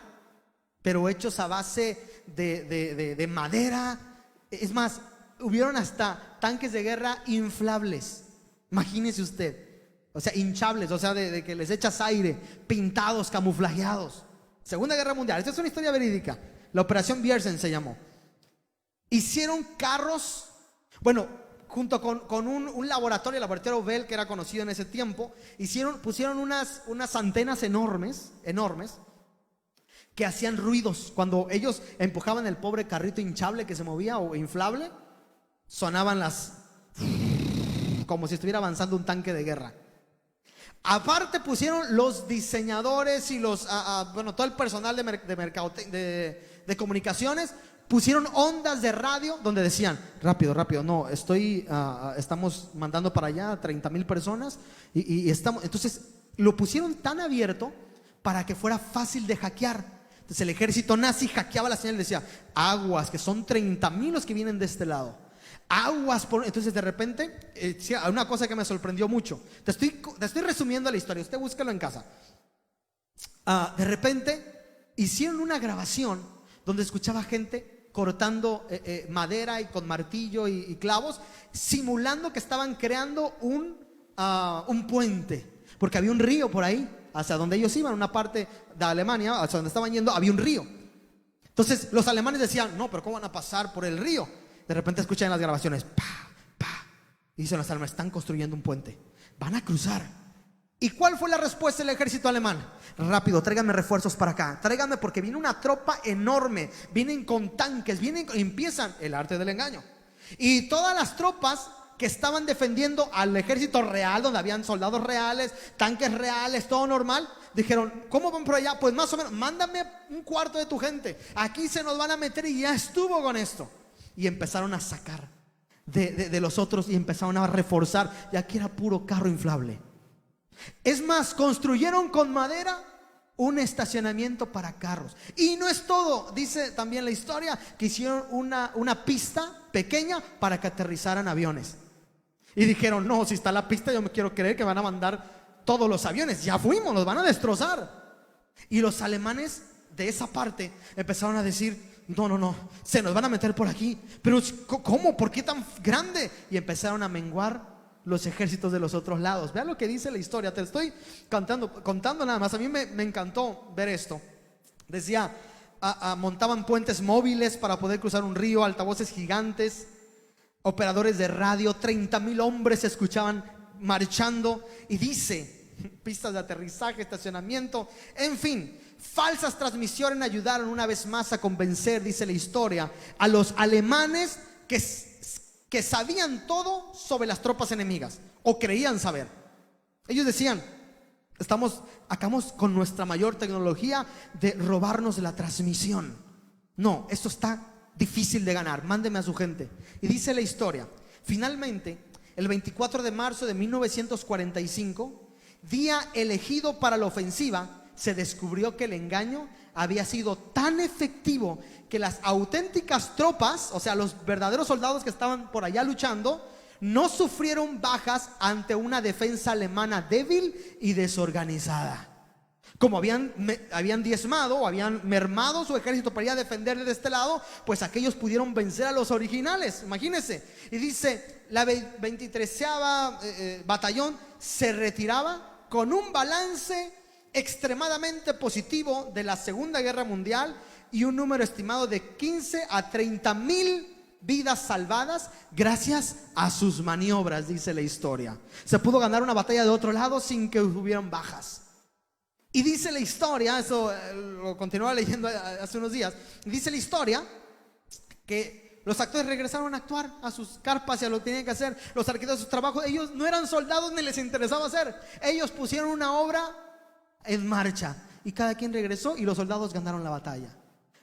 pero hechos a base de madera. Es más, hubieron hasta tanques de guerra inflables. Imagínese usted. O sea, hinchables, o sea, de que les echas aire, pintados, camuflajeados. Segunda Guerra Mundial. Esta es una historia verídica. La Operación Bjersen se llamó. Hicieron carros, bueno, junto con un laboratorio, el laboratorio Bell, que era conocido en ese tiempo, pusieron unas antenas enormes, que hacían ruidos. Cuando ellos empujaban el pobre carrito hinchable que se movía o inflable, sonaban como si estuviera avanzando un tanque de guerra. Aparte pusieron los diseñadores y todo el personal de comunicaciones, pusieron ondas de radio donde decían, rápido, no, estamos mandando para allá 30,000 personas y estamos. Entonces lo pusieron tan abierto para que fuera fácil de hackear. Entonces el ejército nazi hackeaba la señal y decía, aguas, que son 30,000 los que vienen de este lado. Aguas entonces de repente, una cosa que me sorprendió mucho. Te estoy resumiendo la historia, usted búsquelo en casa. De repente hicieron una grabación donde escuchaba gente cortando madera y con martillo y clavos, simulando que estaban creando un puente, porque había un río por ahí hacia donde ellos iban, una parte de Alemania hacia donde estaban yendo, había un río. Entonces los alemanes decían, no, pero ¿cómo van a pasar por el río? De repente escuchan en las grabaciones, y dicen los alemanes, están construyendo un puente, van a cruzar. ¿Y cuál fue la respuesta del ejército alemán? Rápido, tráiganme refuerzos para acá, tráiganme porque viene una tropa enorme, vienen con tanques, empiezan el arte del engaño. Y todas las tropas que estaban defendiendo al ejército real, donde habían soldados reales, tanques reales, todo normal, dijeron, ¿cómo van por allá? Pues más o menos, mándame un cuarto de tu gente, aquí se nos van a meter y ya estuvo con esto. Y empezaron a sacar de los otros y empezaron a reforzar, ya que era puro carro inflable. Es más, construyeron con madera un estacionamiento para carros. Y no es todo, dice también la historia, que hicieron una pista pequeña para que aterrizaran aviones. Y dijeron, no, si está la pista, yo me quiero creer que van a mandar todos los aviones. Ya fuimos, los van a destrozar. Y los alemanes de esa parte empezaron a decir, no, se nos van a meter por aquí. Pero ¿cómo? ¿Por qué tan grande? Y empezaron a menguar los ejércitos de los otros lados. Vean lo que dice la historia. Te estoy contando nada más. A mí me encantó ver esto. Decía, montaban puentes móviles para poder cruzar un río, altavoces gigantes, operadores de radio, 30,000 hombres se escuchaban marchando. Y dice, pistas de aterrizaje, estacionamiento, en fin, falsas transmisiones ayudaron una vez más a convencer, dice la historia, a los alemanes que sabían todo sobre las tropas enemigas, o creían saber. Ellos decían, acabamos con nuestra mayor tecnología de robarnos la transmisión. No, esto está difícil de ganar, mándeme a su gente. Y dice la historia, finalmente, el 24 de marzo de 1945, día elegido para la ofensiva, se descubrió que el engaño había sido tan efectivo que las auténticas tropas, o sea, los verdaderos soldados que estaban por allá luchando, no sufrieron bajas ante una defensa alemana débil y desorganizada. Como habían diezmado o habían mermado su ejército para ir a defender de este lado, pues aquellos pudieron vencer a los originales, imagínense. Y dice, la 23ª batallón se retiraba con un balance extremadamente positivo de la Segunda Guerra Mundial y un número estimado de 15 a 30,000 vidas salvadas gracias a sus maniobras, dice la historia. Se pudo ganar una batalla de otro lado sin que hubieran bajas. Y dice la historia, eso lo continuaba leyendo hace unos días, dice la historia que los actores regresaron a actuar a sus carpas y a lo que tenían que hacer, los arquitectos a su trabajo. Ellos no eran soldados ni les interesaba hacer. Ellos pusieron una obra en marcha y cada quien regresó y los soldados ganaron la batalla.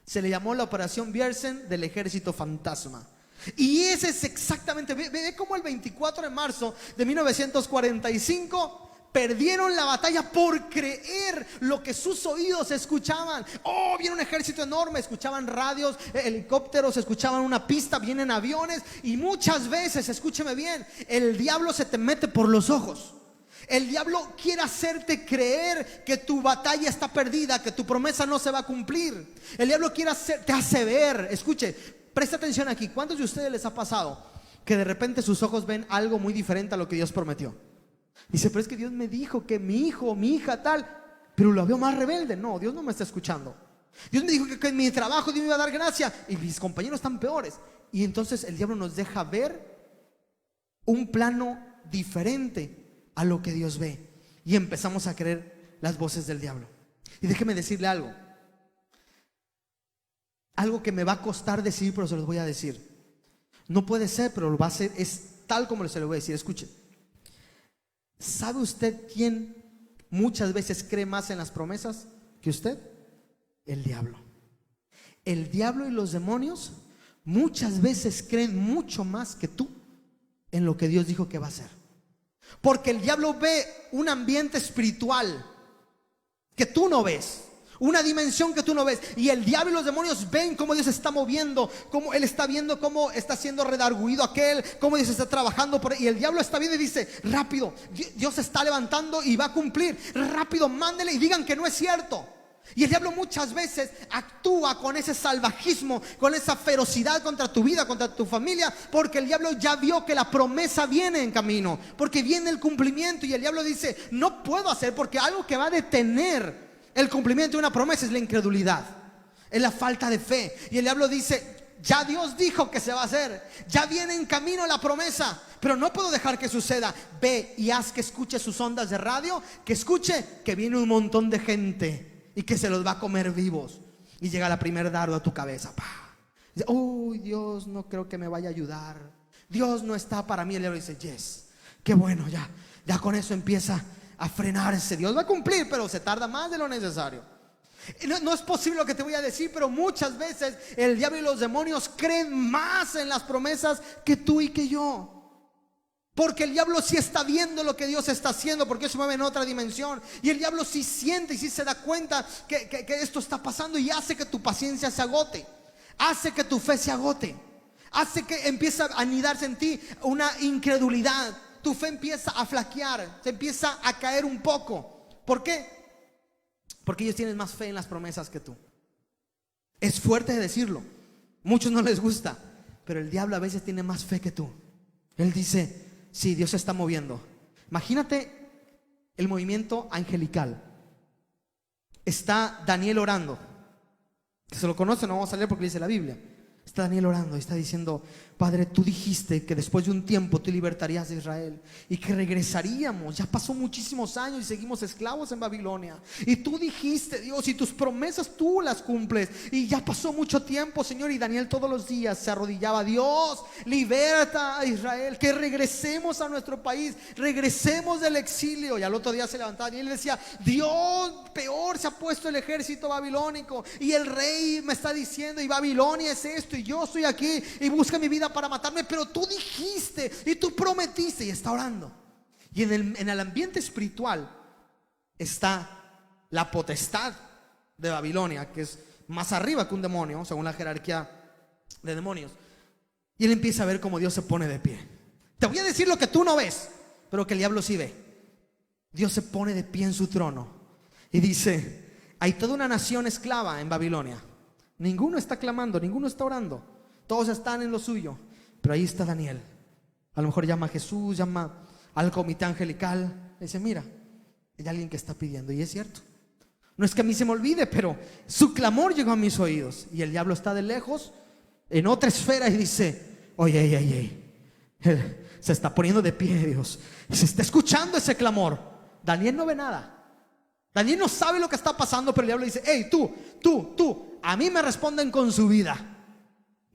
Se le llamó la Operación Bjersen del Ejército Fantasma. Y ese es exactamente, ve cómo el 24 de marzo de 1945 perdieron la batalla por creer lo que sus oídos escuchaban. Oh, viene un ejército enorme. Escuchaban radios, helicópteros, escuchaban una pista, vienen aviones. Y muchas veces, escúcheme bien, el diablo se te mete por los ojos. El diablo quiere hacerte creer que tu batalla está perdida, que tu promesa no se va a cumplir. El diablo te hace ver. Escuche, presta atención aquí. ¿Cuántos de ustedes les ha pasado que de repente sus ojos ven algo muy diferente a lo que Dios prometió? Dice, pero es que Dios me dijo que mi hijo, mi hija tal, pero lo veo más rebelde. No, Dios no me está escuchando. Dios me dijo que en mi trabajo Dios me iba a dar gracia y mis compañeros están peores. Y entonces el diablo nos deja ver un plano diferente a lo que Dios ve, y empezamos a creer las voces del diablo. Y déjeme decirle algo que me va a costar decir, pero se los voy a decir. No puede ser, pero lo va a hacer, es tal como se lo voy a decir. Escuche, ¿sabe usted quién muchas veces cree más en las promesas que usted? El diablo. El diablo y los demonios muchas veces creen mucho más que tú en lo que Dios dijo que va a hacer. Porque el diablo ve un ambiente espiritual que tú no ves, una dimensión que tú no ves. Y el diablo y los demonios ven cómo Dios se está moviendo, cómo Él está viendo cómo está siendo redarguido aquel, cómo Dios está trabajando por él. Y el diablo está viendo y dice, rápido, Dios se está levantando y va a cumplir. Rápido, mándele y digan que no es cierto. Y el diablo muchas veces actúa con ese salvajismo, con esa ferocidad contra tu vida, contra tu familia, porque el diablo ya vio que la promesa viene en camino, porque viene el cumplimiento. Y el diablo dice, no puedo hacer, porque algo que va a detener el cumplimiento de una promesa es la incredulidad, es la falta de fe. Y el diablo dice, ya Dios dijo que se va a hacer, ya viene en camino la promesa, pero no puedo dejar que suceda. Ve y haz que escuche sus ondas de radio, que escuche que viene un montón de gente y que se los va a comer vivos. Y llega la primer dardo a tu cabeza. Dice, uy, Dios no creo que me vaya a ayudar. Dios no está para mí. El diablo dice, yes, qué bueno, ya con eso empieza a frenarse. Dios va a cumplir, pero se tarda más de lo necesario. No es posible lo que te voy a decir, pero muchas veces el diablo y los demonios creen más en las promesas que tú y que yo. Porque el diablo sí está viendo lo que Dios está haciendo, porque Dios se mueve en otra dimensión. Y el diablo sí siente y sí se da cuenta que esto está pasando, y hace que tu paciencia se agote, hace que tu fe se agote, hace que empiece a anidarse en ti una incredulidad. Tu fe empieza a flaquear, se empieza a caer un poco. ¿Por qué? Porque ellos tienen más fe en las promesas que tú. Es fuerte decirlo, muchos no les gusta, pero el diablo a veces tiene más fe que tú. Él dice, sí, Dios se está moviendo. Imagínate el movimiento angelical. Está Daniel orando, que se lo conoce, no vamos a leer porque dice la Biblia. Está Daniel orando y está diciendo, Padre, tú dijiste que después de un tiempo tú libertarías a Israel y que regresaríamos. Ya pasó muchísimos años y seguimos esclavos en Babilonia. Y tú dijiste, Dios, y tus promesas tú las cumples. Y ya pasó mucho tiempo, Señor. Y Daniel todos los días se arrodillaba, Dios, liberta a Israel, que regresemos a nuestro país, regresemos del exilio. Y al otro día se levantaba Daniel y decía, Dios, peor se ha puesto el ejército babilónico y el rey me está diciendo, y Babilonia es esto, y yo estoy aquí y busca mi vida para matarme, pero tú dijiste y tú prometiste. Y está orando. Y en el ambiente espiritual está la potestad de Babilonia, que es más arriba que un demonio según la jerarquía de demonios. Y él empieza a ver cómo Dios se pone de pie. Te voy a decir lo que tú no ves, pero que el diablo sí ve. Dios se pone de pie en su trono y dice, hay toda una nación esclava en Babilonia. Ninguno está clamando, ninguno está orando, todos están en lo suyo, pero ahí está Daniel. A lo mejor llama a Jesús, llama al comité angelical, le dice, mira, hay alguien que está pidiendo. Y es cierto, no es que a mí se me olvide, pero su clamor llegó a mis oídos. Y el diablo está de lejos en otra esfera y dice, oye, se está poniendo de pie, Dios, se está escuchando ese clamor. Daniel no ve nada, Daniel no sabe lo que está pasando, pero el diablo dice, hey, tú, a mí me responden con su vida,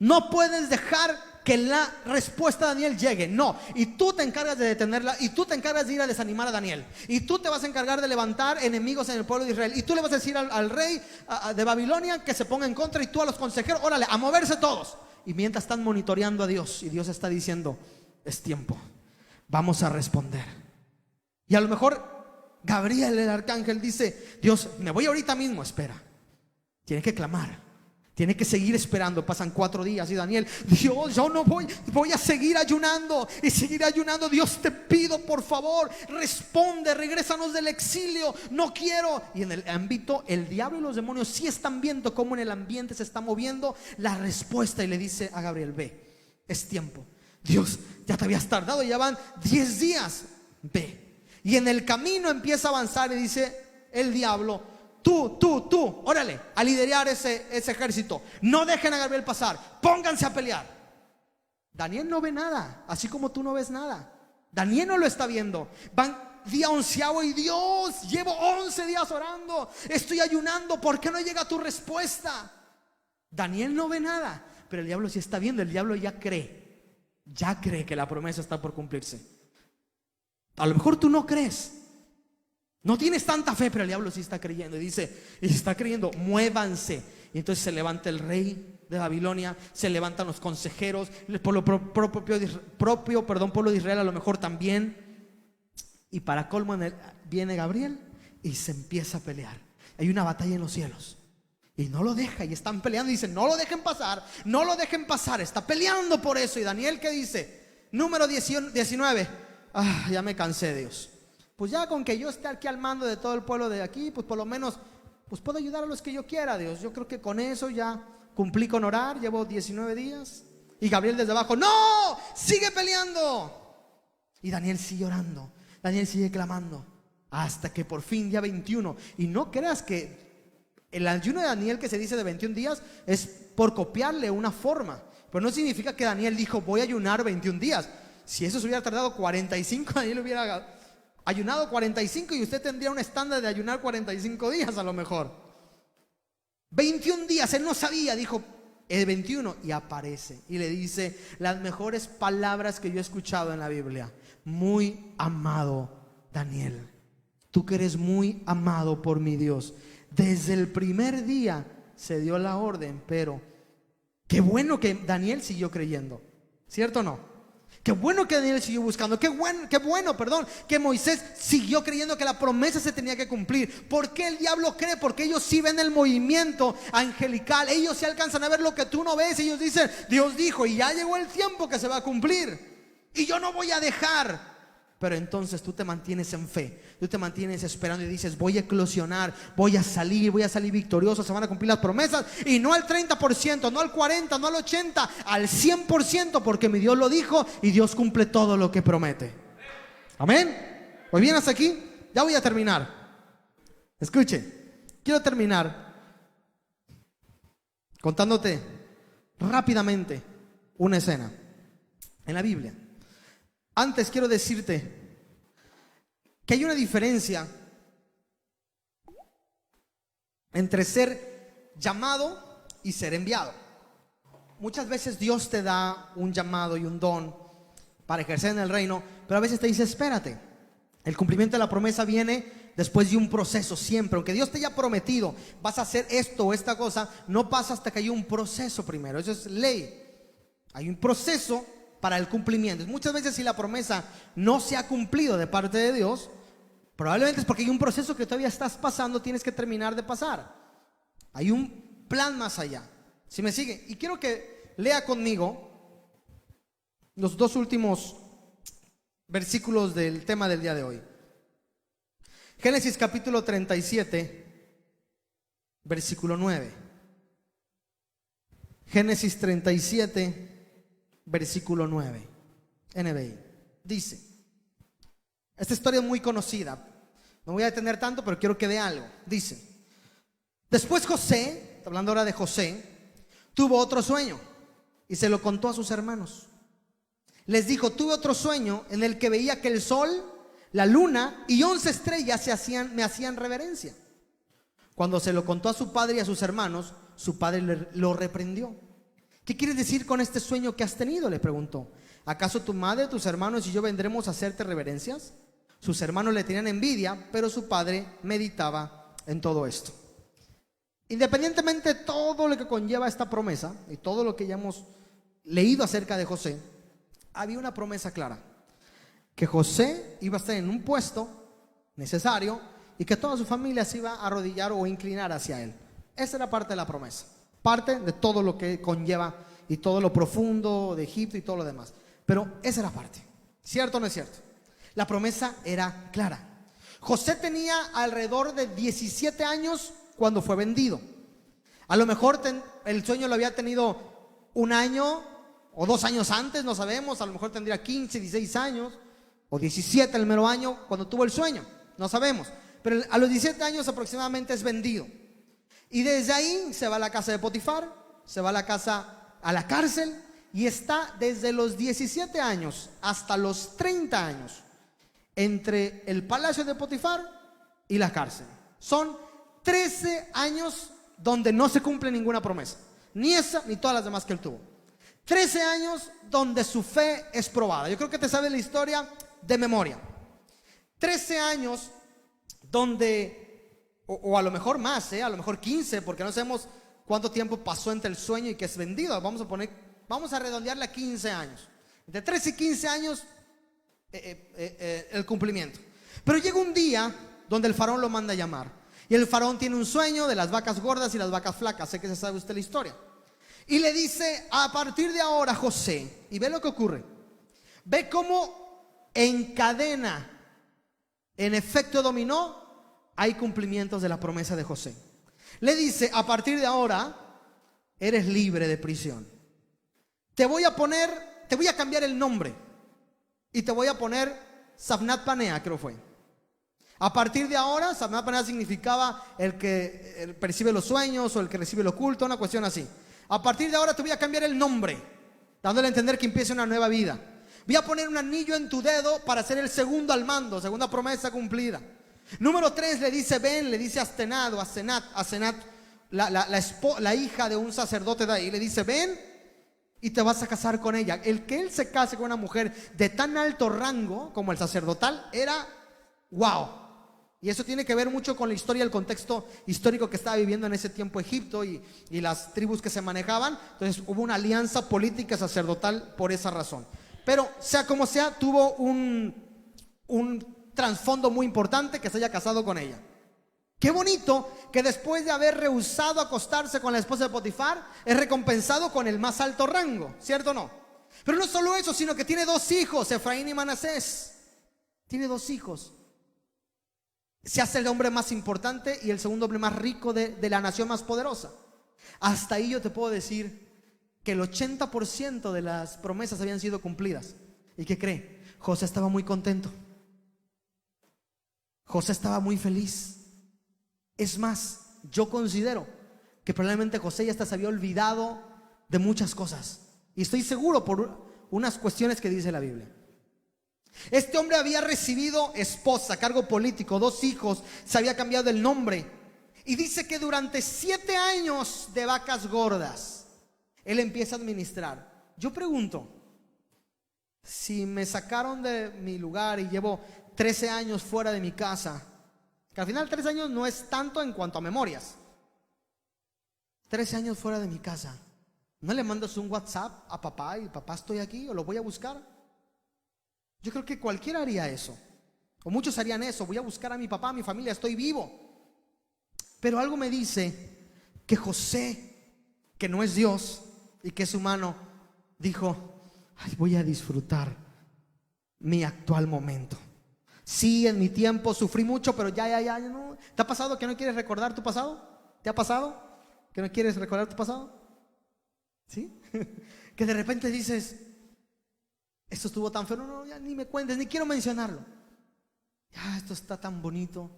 No puedes dejar que la respuesta de Daniel llegue, no. Y tú te encargas de detenerla, y tú te encargas de ir a desanimar a Daniel, y tú te vas a encargar de levantar enemigos en el pueblo de Israel, y tú le vas a decir al rey de Babilonia que se ponga en contra, y tú a los consejeros, órale, a moverse todos. Y mientras están monitoreando a Dios, y Dios está diciendo: es tiempo, vamos a responder. Y a lo mejor Gabriel, el arcángel, dice: Dios, me voy ahorita mismo. Espera, tiene que clamar, tiene que seguir esperando. Pasan 4 días y Daniel: Dios, yo no voy a seguir ayunando y seguir ayunando. Dios, te pido por favor, responde, regrésanos del exilio, no quiero. Y en el ámbito, el diablo y los demonios sí están viendo cómo en el ambiente se está moviendo la respuesta, y le dice a Gabriel: ve, es tiempo. Dios, ya te habías tardado, ya van 10 días, ve. Y en el camino empieza a avanzar y dice el diablo: tú, órale, a liderar ese ejército. No dejen a Gabriel pasar, pónganse a pelear. Daniel no ve nada, así como tú no ves nada. Daniel no lo está viendo. Van día 11 y: Dios, llevo 11 días orando, estoy ayunando, ¿por qué no llega tu respuesta? Daniel no ve nada, pero el diablo sí está viendo. El diablo ya cree que la promesa está por cumplirse. A lo mejor tú no crees, no tienes tanta fe, pero el diablo sí está creyendo, y dice, y está creyendo: muévanse. Y entonces se levanta el rey de Babilonia, se levantan los consejeros, el pueblo pueblo de Israel a lo mejor también. Y para colmo viene Gabriel y se empieza a pelear. Hay una batalla en los cielos y no lo deja, y están peleando y dicen: no lo dejen pasar, no lo dejen pasar. Está peleando por eso. Y Daniel, ¿qué dice? Número 19: ya me cansé, Dios. Pues ya con que yo esté aquí al mando de todo el pueblo de aquí, pues por lo menos pues puedo ayudar a los que yo quiera, Dios. Yo creo que con eso ya cumplí con orar, llevo 19 días. Y Gabriel desde abajo: no, sigue peleando. Y Daniel sigue orando, Daniel sigue clamando, hasta que por fin, día 21. Y no creas que el ayuno de Daniel, que se dice de 21 días, es por copiarle una forma. Pero no significa que Daniel dijo: voy a ayunar 21 días. Si eso se hubiera tardado 45, Daniel hubiera ayunado 45, y usted tendría un estándar de ayunar 45 días a lo mejor. 21 días, él no sabía, dijo el 21, y aparece y le dice las mejores palabras que yo he escuchado en la Biblia: muy amado Daniel, tú que eres muy amado por mi Dios. Desde el primer día se dio la orden, pero qué bueno que Daniel siguió creyendo, ¿cierto o no? Qué bueno que Daniel siguió buscando. Qué bueno, que Moisés siguió creyendo que la promesa se tenía que cumplir. ¿Por qué el diablo cree? Porque ellos sí ven el movimiento angelical. Ellos sí alcanzan a ver lo que tú no ves. Ellos dicen: Dios dijo, y ya llegó el tiempo que se va a cumplir, y yo no voy a dejar. Pero entonces tú te mantienes en fe, tú te mantienes esperando y dices: voy a eclosionar, voy a salir victorioso, se van a cumplir las promesas. Y no al 30%, no al 40%, no al 80%, al 100%, porque mi Dios lo dijo, y Dios cumple todo lo que promete. Amén. Pues bien, hasta aquí, ya voy a terminar. Escuche, quiero terminar contándote rápidamente una escena en la Biblia. Antes quiero decirte que hay una diferencia entre ser llamado y ser enviado. Muchas veces Dios te da un llamado y un don para ejercer en el reino, pero a veces te dice: espérate, el cumplimiento de la promesa viene después de un proceso siempre. Aunque Dios te haya prometido: vas a hacer esto o esta cosa, no pasa hasta que haya un proceso primero. Eso es ley. Hay un proceso para el cumplimiento. Muchas veces, si la promesa no se ha cumplido de parte de Dios, probablemente es porque hay un proceso que todavía estás pasando, tienes que terminar de pasar. Hay un plan más allá. ¿Sí me sigue? Y quiero que lea conmigo los 2 últimos versículos del tema del día de hoy. Génesis capítulo 37, versículo 9. Génesis 37, versículo 9, NBI. Dice, esta historia es muy conocida, no voy a detener tanto, pero quiero que vea algo. Dice: después José, hablando ahora de José, tuvo otro sueño y se lo contó a sus hermanos. Les dijo: tuve otro sueño en el que veía que el sol, la luna y 11 estrellas me hacían reverencia. Cuando se lo contó a su padre y a sus hermanos, su padre lo reprendió: ¿Qué quieres decir con este sueño que has tenido?, le preguntó. ¿Acaso tu madre, tus hermanos y yo vendremos a hacerte reverencias? Sus hermanos le tenían envidia, pero su padre meditaba en todo esto. Independientemente de todo lo que conlleva esta promesa y todo lo que ya hemos leído acerca de José, había una promesa clara: que José iba a estar en un puesto necesario y que toda su familia se iba a arrodillar o inclinar hacia él. Esa era parte de la promesa, parte de todo lo que conlleva y todo lo profundo de Egipto y todo lo demás. Pero esa era parte. ¿Cierto o no es cierto? La promesa era clara. José tenía alrededor de 17 años cuando fue vendido. A lo mejor el sueño lo había tenido un año o 2 años antes, no sabemos. A lo mejor tendría 15, 16 años o 17 el mero año cuando tuvo el sueño, no sabemos. Pero a los 17 años aproximadamente es vendido. Y desde ahí se va a la casa de Potifar, se va a la cárcel, y está desde los 17 años hasta los 30 años entre el palacio de Potifar y la cárcel. Son 13 años donde no se cumple ninguna promesa, ni esa ni todas las demás que él tuvo. 13 años donde su fe es probada. Yo creo que te sabes la historia de memoria. 13 años donde, o a lo mejor más, a lo mejor 15, porque no sabemos cuánto tiempo pasó entre el sueño y que es vendido. Vamos a redondearle a 15 años. De 13 y 15 años el cumplimiento. Pero llega un día donde el faraón lo manda a llamar. Y el faraón tiene un sueño de las vacas gordas y las vacas flacas. Sé que se sabe usted la historia. Y le dice: a partir de ahora, José, y ve lo que ocurre. Ve cómo encadena, en efecto dominó, hay cumplimientos de la promesa de José. Le dice: a partir de ahora eres libre de prisión. Te voy a cambiar el nombre y te voy a poner Safnat Panea, creo fue. A partir de ahora, Safnat Panea significaba el que percibe los sueños o el que recibe lo oculto, una cuestión así. A partir de ahora te voy a cambiar el nombre, dándole a entender que empieza una nueva vida. Voy a poner un anillo en tu dedo para ser el segundo al mando, segunda promesa cumplida. Número 3, le dice: ven, le dice a Asenat, la hija de un sacerdote de ahí, le dice: ven y te vas a casar con ella. El que él se case con una mujer de tan alto rango como el sacerdotal era wow. Y eso tiene que ver mucho con la historia, el contexto histórico que estaba viviendo en ese tiempo Egipto y las tribus que se manejaban. Entonces hubo una alianza política sacerdotal por esa razón. Pero sea como sea, tuvo un trasfondo muy importante que se haya casado con ella. Qué bonito que después de haber rehusado acostarse con la esposa de Potifar, es recompensado con el más alto rango, ¿cierto o no? Pero no solo eso, sino que tiene 2 hijos, Efraín y Manasés. Tiene 2 hijos. Se hace el hombre más importante y el segundo hombre más rico de la nación más poderosa. Hasta ahí yo te puedo decir que el 80% de las promesas habían sido cumplidas. ¿Y qué cree? José estaba muy contento. José estaba muy feliz. Es más, yo considero que probablemente José ya hasta se había olvidado de muchas cosas. Y estoy seguro por unas cuestiones que dice la Biblia. Este hombre había recibido esposa, cargo político, 2 hijos, se había cambiado el nombre. Y dice que durante 7 años de vacas gordas, él empieza a administrar. Yo pregunto, si me sacaron de mi lugar y llevo 13 años fuera de mi casa, que al final 13 años no es tanto en cuanto a memorias. 13 años fuera de mi casa, ¿no le mandas un WhatsApp a papá y papá estoy aquí o lo voy a buscar? Yo creo que cualquiera haría eso, o muchos harían eso: voy a buscar a mi papá, a mi familia, estoy vivo. Pero algo me dice que José, que no es Dios y que es humano, dijo: ay, voy a disfrutar mi actual momento. Sí, en mi tiempo sufrí mucho, pero ya no. ¿Te ha pasado que no quieres recordar tu pasado? ¿Te ha pasado que no quieres recordar tu pasado? ¿Sí? Que de repente dices: esto estuvo tan feo, no, ya ni me cuentes, ni quiero mencionarlo. Ya, esto está tan bonito.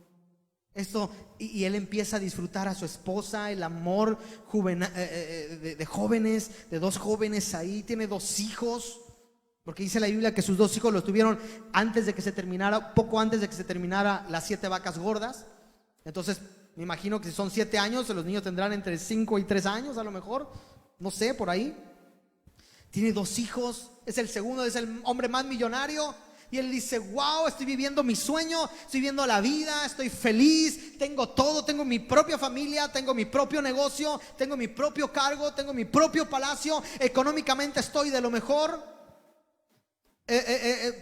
Y él empieza a disfrutar a su esposa, el amor de jóvenes, de 2 jóvenes ahí. Tiene 2 hijos. Porque dice la Biblia que sus 2 hijos los tuvieron antes de que se terminara, poco antes de que se terminara las 7 vacas gordas. Entonces me imagino que si son 7 años, los niños tendrán entre 5 y 3 años a lo mejor, no sé, por ahí. tiene 2 hijos, es el segundo, es el hombre más millonario. Y él dice: wow, estoy viviendo mi sueño, estoy viviendo la vida, estoy feliz, tengo todo, tengo mi propia familia, tengo mi propio negocio, tengo mi propio cargo, tengo mi propio palacio, económicamente estoy de lo mejor,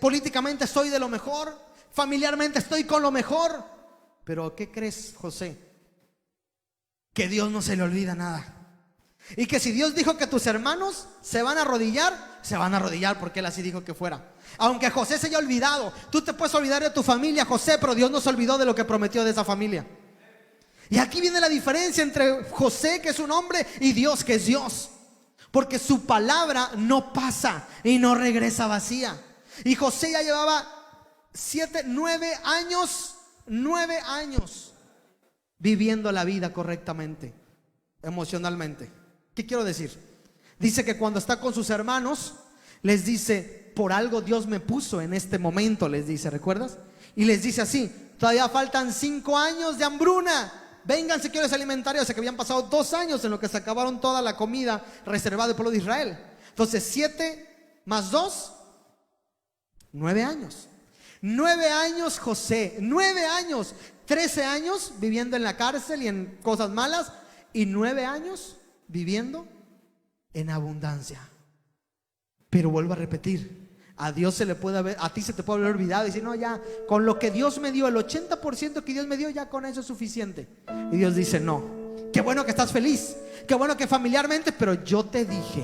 políticamente estoy de lo mejor, familiarmente estoy con lo mejor. Pero ¿qué crees, José? Que Dios no se le olvida nada. Y que si Dios dijo que tus hermanos se van a arrodillar, se van a arrodillar, porque Él así dijo que fuera. Aunque José se haya olvidado, tú te puedes olvidar de tu familia, José, pero Dios no se olvidó de lo que prometió de esa familia. Y aquí viene la diferencia entre José, que es un hombre, y Dios, que es Dios. Porque su palabra no pasa y no regresa vacía. Y José ya llevaba 9 años viviendo la vida correctamente, emocionalmente. ¿Qué quiero decir? Dice que cuando está con sus hermanos, les dice: por algo Dios me puso en este momento, les dice, ¿recuerdas? Y les dice así: todavía faltan 5 años de hambruna, vénganse, quiero les alimentar. O sea que habían pasado 2 años en lo que se acabaron toda la comida reservada del pueblo de Israel. Entonces 7 más 2, 9 años. 9 años José, 9 años, 13 años viviendo en la cárcel y en cosas malas, y 9 años viviendo en abundancia. Pero vuelvo a repetir, a Dios se le puede haber, a ti se te puede haber olvidado y decir: no, ya con lo que Dios me dio, el 80% que Dios me dio, ya con eso es suficiente. Y Dios dice: no, qué bueno que estás feliz, qué bueno que familiarmente, pero yo te dije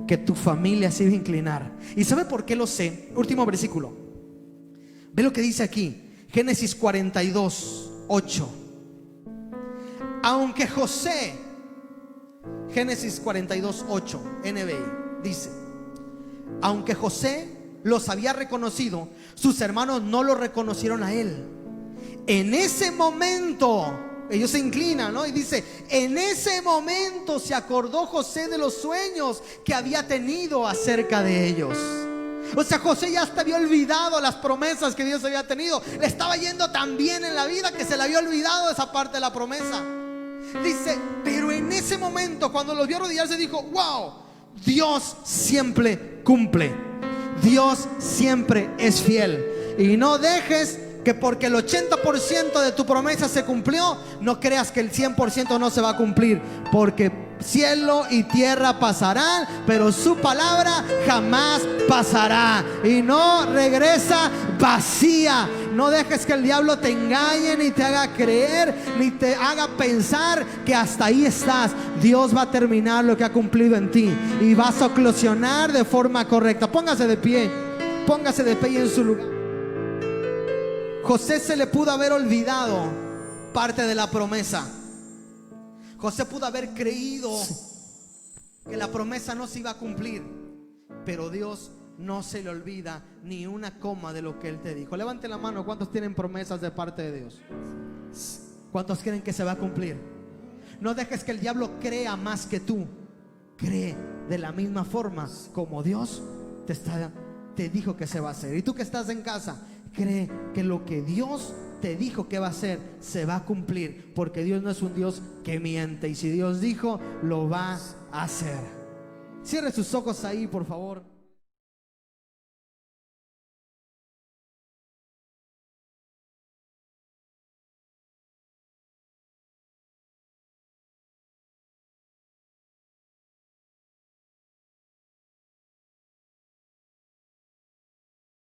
que tu familia se iba a inclinar. ¿Y sabe por qué lo sé? Último versículo, ve lo que dice aquí, Génesis 42:8. Aunque José, Génesis 42:8, NBI, dice: aunque José los había reconocido, sus hermanos no lo reconocieron a él. En ese momento, ellos se inclinan, ¿no? Y dice: en ese momento se acordó José de los sueños que había tenido acerca de ellos. O sea, José ya hasta había olvidado las promesas que Dios había tenido. Le estaba yendo tan bien en la vida que se le había olvidado esa parte de la promesa. Dice: pero en ese momento, cuando los vio arrodillarse, dijo: wow, Dios siempre cumple, Dios siempre es fiel. Y no dejes que porque el 80% de tu promesa se cumplió, no creas que el 100% no se va a cumplir. Porque cielo y tierra pasarán, pero su palabra jamás pasará y no regresa vacía. No dejes que el diablo te engañe, ni te haga creer, ni te haga pensar que hasta ahí estás. Dios va a terminar lo que ha cumplido en ti y vas a eclosionar de forma correcta. Póngase de pie en su lugar. José se le pudo haber olvidado parte de la promesa. José pudo haber creído que la promesa no se iba a cumplir, pero Dios no se le olvida ni una coma de lo que Él te dijo. Levante la mano, ¿cuántos tienen promesas de parte de Dios? ¿Cuántos creen que se va a cumplir? No dejes que el diablo crea más que tú. Cree de la misma forma como Dios te dijo que se va a hacer. Y tú que estás en casa, cree que lo que Dios te dijo que va a hacer se va a cumplir, porque Dios no es un Dios que miente, y si Dios dijo, lo va a hacer. Cierre sus ojos ahí, por favor.